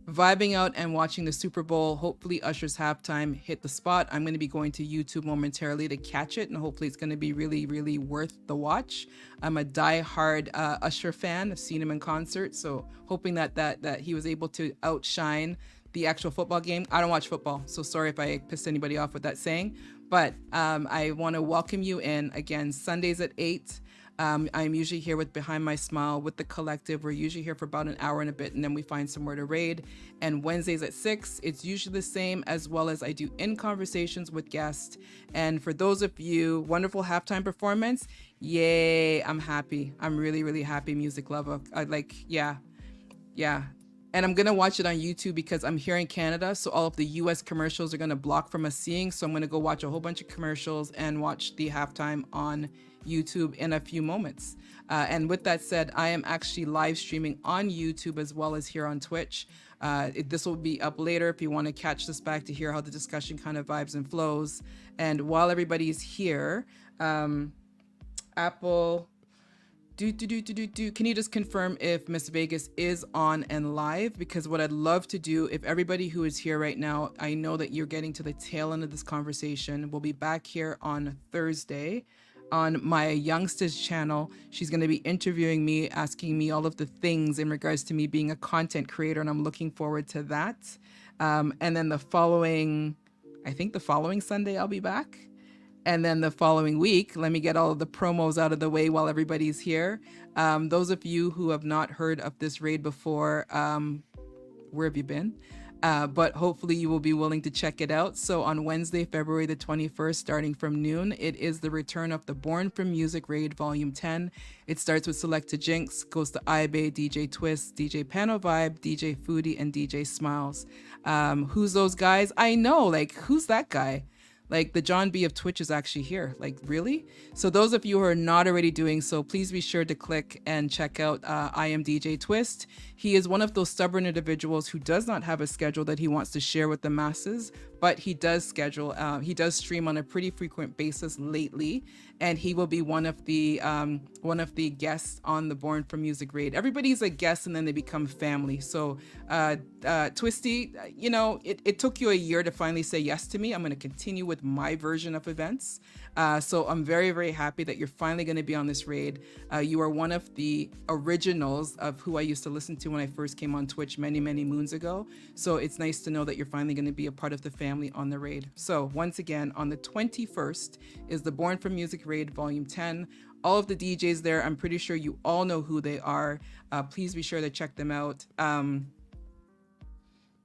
S1: vibing out and watching the Super Bowl, hopefully Usher's halftime hit the spot. I'm going to be going to YouTube momentarily to catch it, and hopefully it's going to be really, really worth the watch. I'm a die-hard Usher fan. I've seen him in concert, so hoping that he was able to outshine the actual football game. I don't watch football, so sorry if I pissed anybody off with that saying, but I want to welcome you in. Again, Sundays at 8. I'm usually here with Behind My Smile with the collective. We're usually here for about an hour and a bit, and then we find somewhere to raid. And Wednesdays at 6, it's usually the same, as well as I do In Conversations with guests. And for those of you, wonderful halftime performance. Yay, I'm happy. I'm really, really happy, music lover. Yeah. And I'm going to watch it on YouTube because I'm here in Canada, so all of the US commercials are going to block from us seeing. So I'm going to go watch a whole bunch of commercials and watch the halftime on YouTube in a few moments. And with that said, I am actually live streaming on YouTube as well as here on Twitch. This will be up later if you want to catch this back to hear how the discussion kind of vibes and flows. And while everybody's here, Apple... Can you just confirm if Miss Vegas is on and live? Because what I'd love to do, if everybody who is here right now, I know that you're getting to the tail end of this conversation. We'll be back here on Thursday on my youngster's channel. She's going to be interviewing me, asking me all of the things in regards to me being a content creator, and I'm looking forward to that. And then the following Sunday, I'll be back. And then the following week, let me get all of the promos out of the way while everybody's here. Those of you who have not heard of this raid before, where have you been? But hopefully you will be willing to check it out. So on Wednesday, February the 21st, starting from noon, it is the return of the Born From Music Raid Volume 10. It starts with Selecta Jinx, goes to Ibe, DJ Twist, DJ Pano Vibe, DJ Foodie, and DJ Smiles. Who's those guys? I know, who's that guy? Like, the John B of Twitch is actually here. Like, really? So those of you who are not already doing so, please be sure to click and check out I Am DJ Twist. He is one of those stubborn individuals who does not have a schedule that he wants to share with the masses, but he does stream on a pretty frequent basis lately, and he will be one of the guests on the Born From Music raid. Everybody's a guest and then they become family. So Twisty, it took you a year to finally say yes to me. I'm going to continue with my version of events. So I'm very, very happy that you're finally going to be on this raid. You are one of the originals of who I used to listen to when I first came on Twitch many, many moons ago. So it's nice to know that you're finally going to be a part of the family on the raid. So once again, on the 21st is the Born From Music raid Volume 10. All of the DJs there, I'm pretty sure you all know who they are. Please be sure to check them out.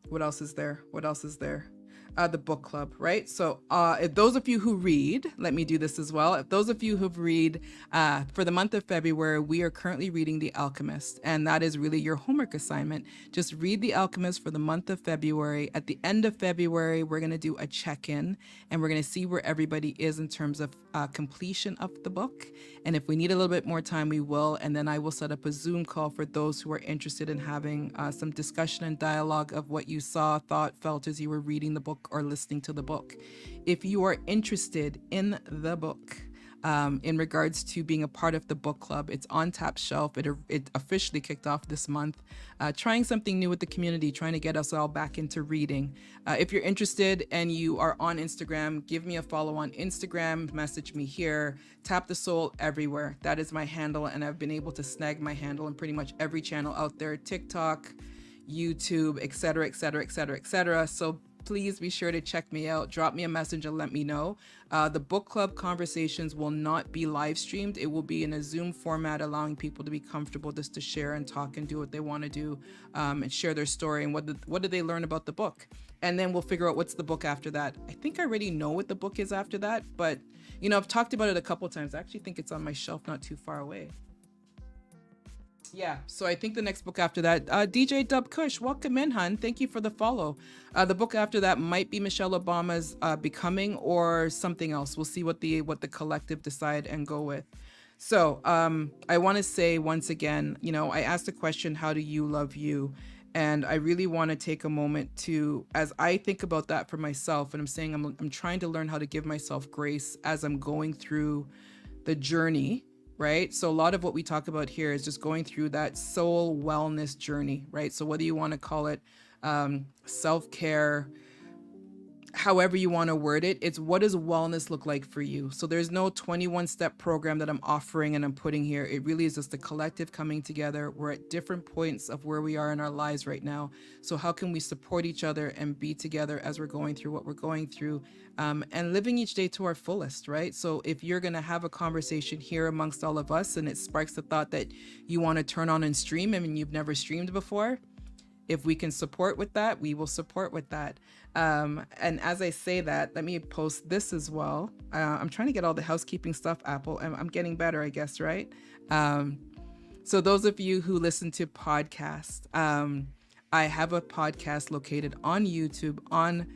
S1: What else is there? the book club, right? So if those of you who read, let me do this as well. If those of you who read, for the month of February, we are currently reading The Alchemist, and that is really your homework assignment. Just read The Alchemist for the month of February. At the end of February, we're going to do a check-in, and we're going to see where everybody is in terms of completion of the book. And if we need a little bit more time, we will. And then I will set up a Zoom call for those who are interested in having some discussion and dialogue of what you saw, thought, felt as you were reading the book or listening to the book. If you are interested in the book, in regards to being a part of the book club, it's on Tap Shelf. It officially kicked off this month, trying something new with the community, trying to get us all back into reading. If you're interested and you are on Instagram, give me a follow on Instagram, message me here, Tap the Soul everywhere. That is my handle, and I've been able to snag my handle in pretty much every channel out there, TikTok, YouTube, etc., etc., etc., etc. So please be sure to check me out. Drop me a message and let me know. The book club conversations will not be live streamed. It will be in a Zoom format, allowing people to be comfortable just to share and talk and do what they want to do, and share their story and what did they learn about the book. And then we'll figure out what's the book after that. I think I already know what the book is after that, but I've talked about it a couple times. I actually think it's on my shelf not too far away. Yeah, so I think the next book after that, DJ Dub Kush, welcome in, hun. Thank you for the follow. The book after that might be Michelle Obama's Becoming, or something else. We'll see what the collective decide and go with. So I want to say once again, I asked the question, how do you love you? And I really want to take a moment to, as I think about that for myself, and I'm saying I'm trying to learn how to give myself grace as I'm going through the journey, right? So a lot of what we talk about here is just going through that soul wellness journey, right? So whether you want to call it self-care, however you want to word it, it's what does wellness look like for you? So there's no 21-step program that I'm offering and I'm putting here. It really is just the collective coming together. We're at different points of where we are in our lives right now. So how can we support each other and be together as we're going through what we're going through, and living each day to our fullest, right? So if you're going to have a conversation here amongst all of us and it sparks the thought that you want to turn on and stream, I mean, you've never streamed before, if we can support with that, we will support with that. And as I say that, let me post this as well. I'm trying to get all the housekeeping stuff, Apple. I'm getting better, I guess, right? So those of you who listen to podcasts, I have a podcast located on YouTube, on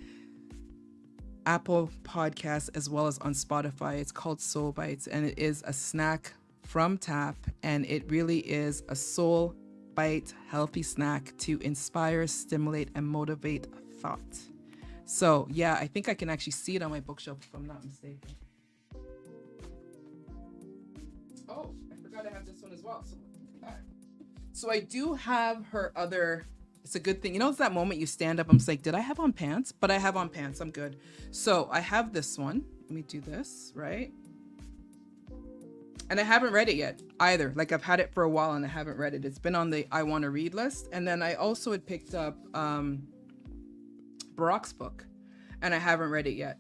S1: Apple Podcasts, as well as on Spotify. It's called Soul Bites, and it is a snack from Tap, and it really is a soul bite healthy snack to inspire, stimulate, and motivate thought. So yeah, I think I can actually see it on my bookshelf if I'm not mistaken. Oh, I forgot I have this one as well. So look at that. So I do have her other. It's a good thing. It's that moment you stand up, I'm just like, did I have on pants? But I have on pants. I'm good. So I have this one. Let me do this, right? And I haven't read it yet either. Like, I've had it for a while and I haven't read it. It's been on the I want to read list. And then I also had picked up Barack's book, and I haven't read it yet.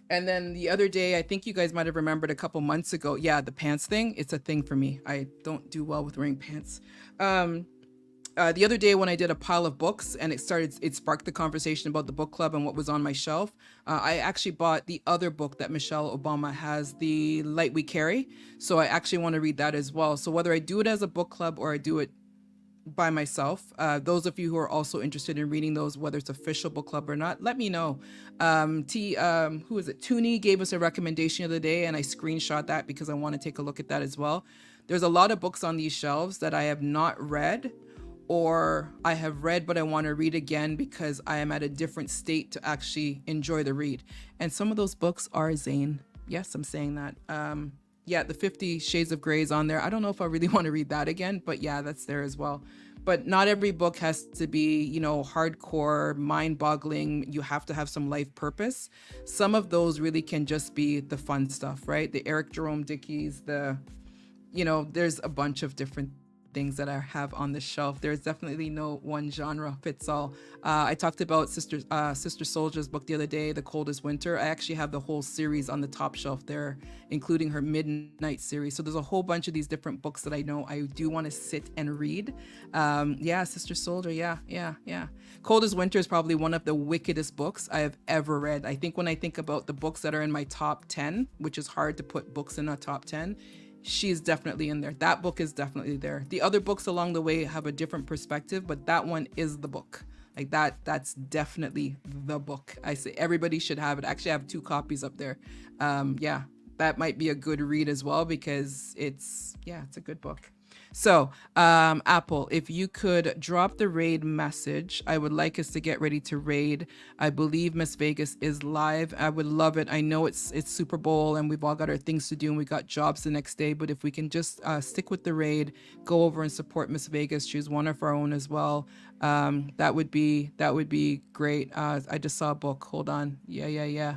S1: And then the other day, I think you guys might have remembered a couple months ago. Yeah, the pants thing. It's a thing for me. I don't do well with wearing pants. The other day when I did a pile of books and it sparked the conversation about the book club and what was on my shelf, I actually bought the other book that Michelle Obama has, The Light We Carry. So I actually want to read that as well. So whether I do it as a book club or I do it by myself, those of you who are also interested in reading those, whether it's official book club or not, let me know. Who is it? Toonie gave us a recommendation the other day, and I screenshot that because I want to take a look at that as well. There's a lot of books on these shelves that I have not read, or I have read but I want to read again because I am at a different state to actually enjoy the read. And some of those books are Zane. Yes, I'm saying that. Yeah, the 50 Shades of Grey is on there. I don't know if I really want to read that again, but yeah, that's there as well. But not every book has to be, hardcore, mind-boggling. You have to have some life purpose. Some of those really can just be the fun stuff, right? The Eric Jerome Dickies, there's a bunch of different things that I have on the shelf. There's definitely no one genre fits all. I talked about Sister Soldier's book the other day, The Coldest Winter. I actually have the whole series on the top shelf there, including her Midnight series. So there's a whole bunch of these different books that I know I do want to sit and read. Yeah, Sister Soldier. Yeah, yeah, yeah. Coldest Winter is probably one of the wickedest books I have ever read. I think when I think about the books that are in my top 10, which is hard to put books in a top 10, she's definitely in there. That book is definitely there. The other books along the way have a different perspective, but that one is the book. Like that's definitely the book. I say everybody should have it. Actually, I have 2 copies up there. Yeah, that might be a good read as well because it's a good book. So, Apple, if you could drop the raid message, I would like us to get ready to raid. I believe Miss Vegas is live. I would love it. I know it's Super Bowl and we've all got our things to do and we got jobs the next day. But if we can just stick with the raid, go over and support Miss Vegas. She's one of our own as well. That would be great. I just saw a book. Hold on. Yeah.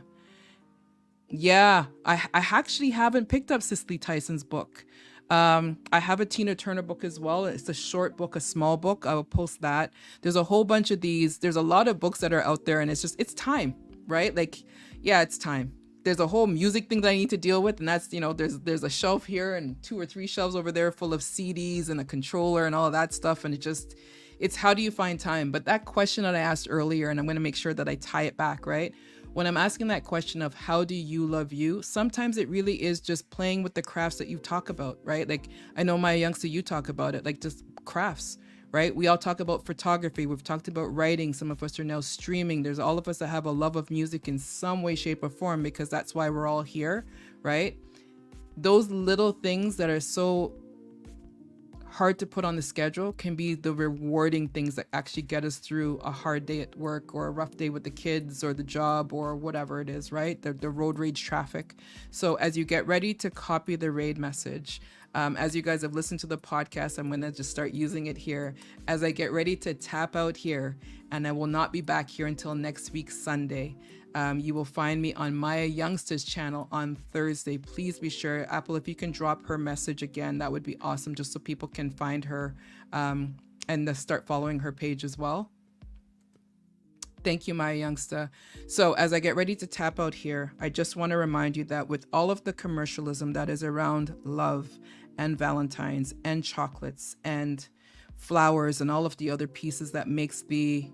S1: Yeah, I actually haven't picked up Cicely Tyson's book. I have a Tina Turner book as well. It's a short book, a small book. I will post that. There's a whole bunch of these. There's a lot of books that are out there, and it's time, right? Like, yeah, it's time. There's a whole music thing that I need to deal with, and that's there's a shelf here and 2 or 3 shelves over there full of CDs and a controller and all of that stuff, and it's how do you find time? But that question that I asked earlier, and I'm going to make sure that I tie it back, right? When I'm asking that question of how do you love you, sometimes it really is just playing with the crafts that you talk about, right? Like I know Maya Youngster, you talk about it, like just crafts, right? We all talk about photography. We've talked about writing. Some of us are now streaming. There's all of us that have a love of music in some way, shape, or form because that's why we're all here, right? Those little things that are so hard to put on the schedule can be the rewarding things that actually get us through a hard day at work or a rough day with the kids or the job or whatever it is, right? The road rage traffic. So as you get ready to copy the raid message, as you guys have listened to the podcast, I'm going to just start using it here. As I get ready to tap out here, and I will not be back here until next week, Sunday. You will find me on Maya Youngster's channel on Thursday. Please be sure, Apple, if you can drop her message again, that would be awesome, just so people can find her and start following her page as well. Thank you, Maya Youngster. So as I get ready to tap out here, I just want to remind you that with all of the commercialism that is around love and Valentine's and chocolates and flowers and all of the other pieces that makes the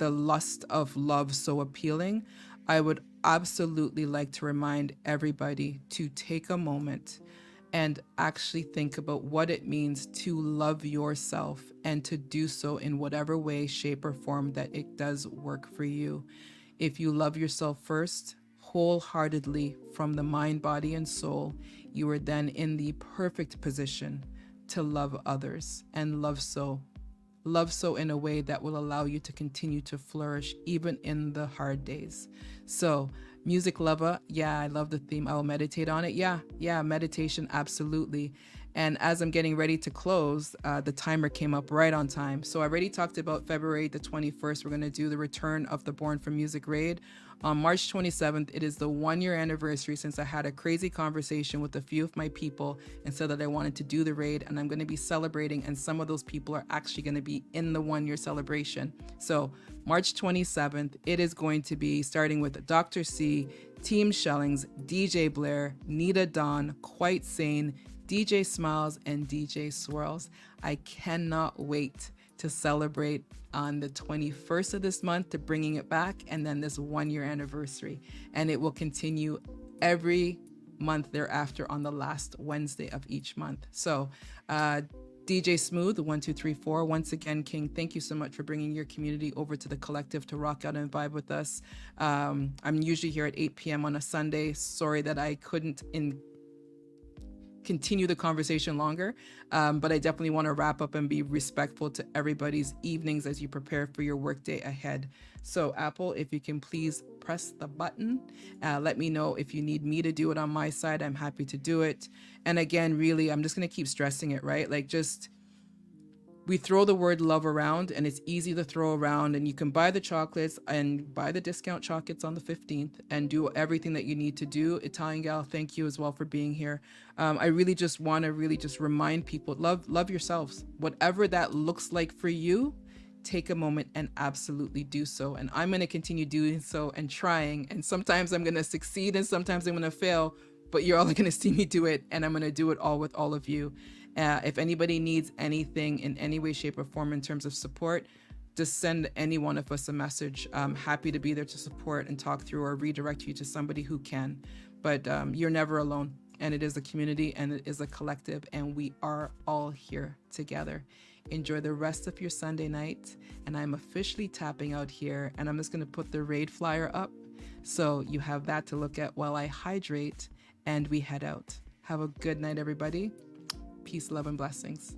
S1: lust of love so appealing, I would absolutely like to remind everybody to take a moment and actually think about what it means to love yourself and to do so in whatever way, shape, or form that it does work for you. If you love yourself first, wholeheartedly from the mind, body, and soul, you are then in the perfect position to love others and love so in a way that will allow you to continue to flourish even in the hard days. So, music lover, yeah, I love the theme. I will meditate on it. Yeah, meditation, absolutely. And as I'm getting ready to close, the timer came up right on time. So I already talked about February the 21st. We're going to do the return of the Born from Music raid. On March 27th, it is the 1-year anniversary since I had a crazy conversation with a few of my people and said that I wanted to do the raid, and I'm going to be celebrating, and some of those people are actually going to be in the 1-year celebration. So March 27th, it is going to be starting with Dr. C, Team Shellings, DJ Blair, Nita Dawn, Quite Sane, DJ Smiles, and DJ Swirls. I cannot wait to celebrate on the 21st of this month to bringing it back, and then this 1-year anniversary. And it will continue every month thereafter on the last Wednesday of each month. So DJ Smooth, 1234, once again, King, thank you so much for bringing your community over to the collective to rock out and vibe with us. I'm usually here at 8 p.m. on a Sunday. Sorry that I couldn't continue the conversation longer, but I definitely want to wrap up and be respectful to everybody's evenings as you prepare for your workday ahead. So Apple, if you can please press the button, let me know if you need me to do it on my side. I'm happy to do it. And again, really, I'm just going to keep stressing it, right? Like, just we throw the word love around, and it's easy to throw around, and you can buy the chocolates and buy the discount chocolates on the 15th and do everything that you need to do. Italian Gal, thank you as well for being here. I really just want to really just remind people, love yourselves. Whatever that looks like for you, take a moment and absolutely do so. And I'm going to continue doing so and trying. And sometimes I'm going to succeed and sometimes I'm going to fail, but you're all going to see me do it. And I'm going to do it all with all of you. If anybody needs anything in any way, shape, or form in terms of support, just send any one of us a message. I'm happy to be there to support and talk through or redirect you to somebody who can. But you're never alone. And it is a community and it is a collective, and we are all here together. Enjoy the rest of your Sunday night. And I'm officially tapping out here, and I'm just going to put the raid flyer up so you have that to look at while I hydrate and we head out. Have a good night, everybody. Peace, love, and blessings.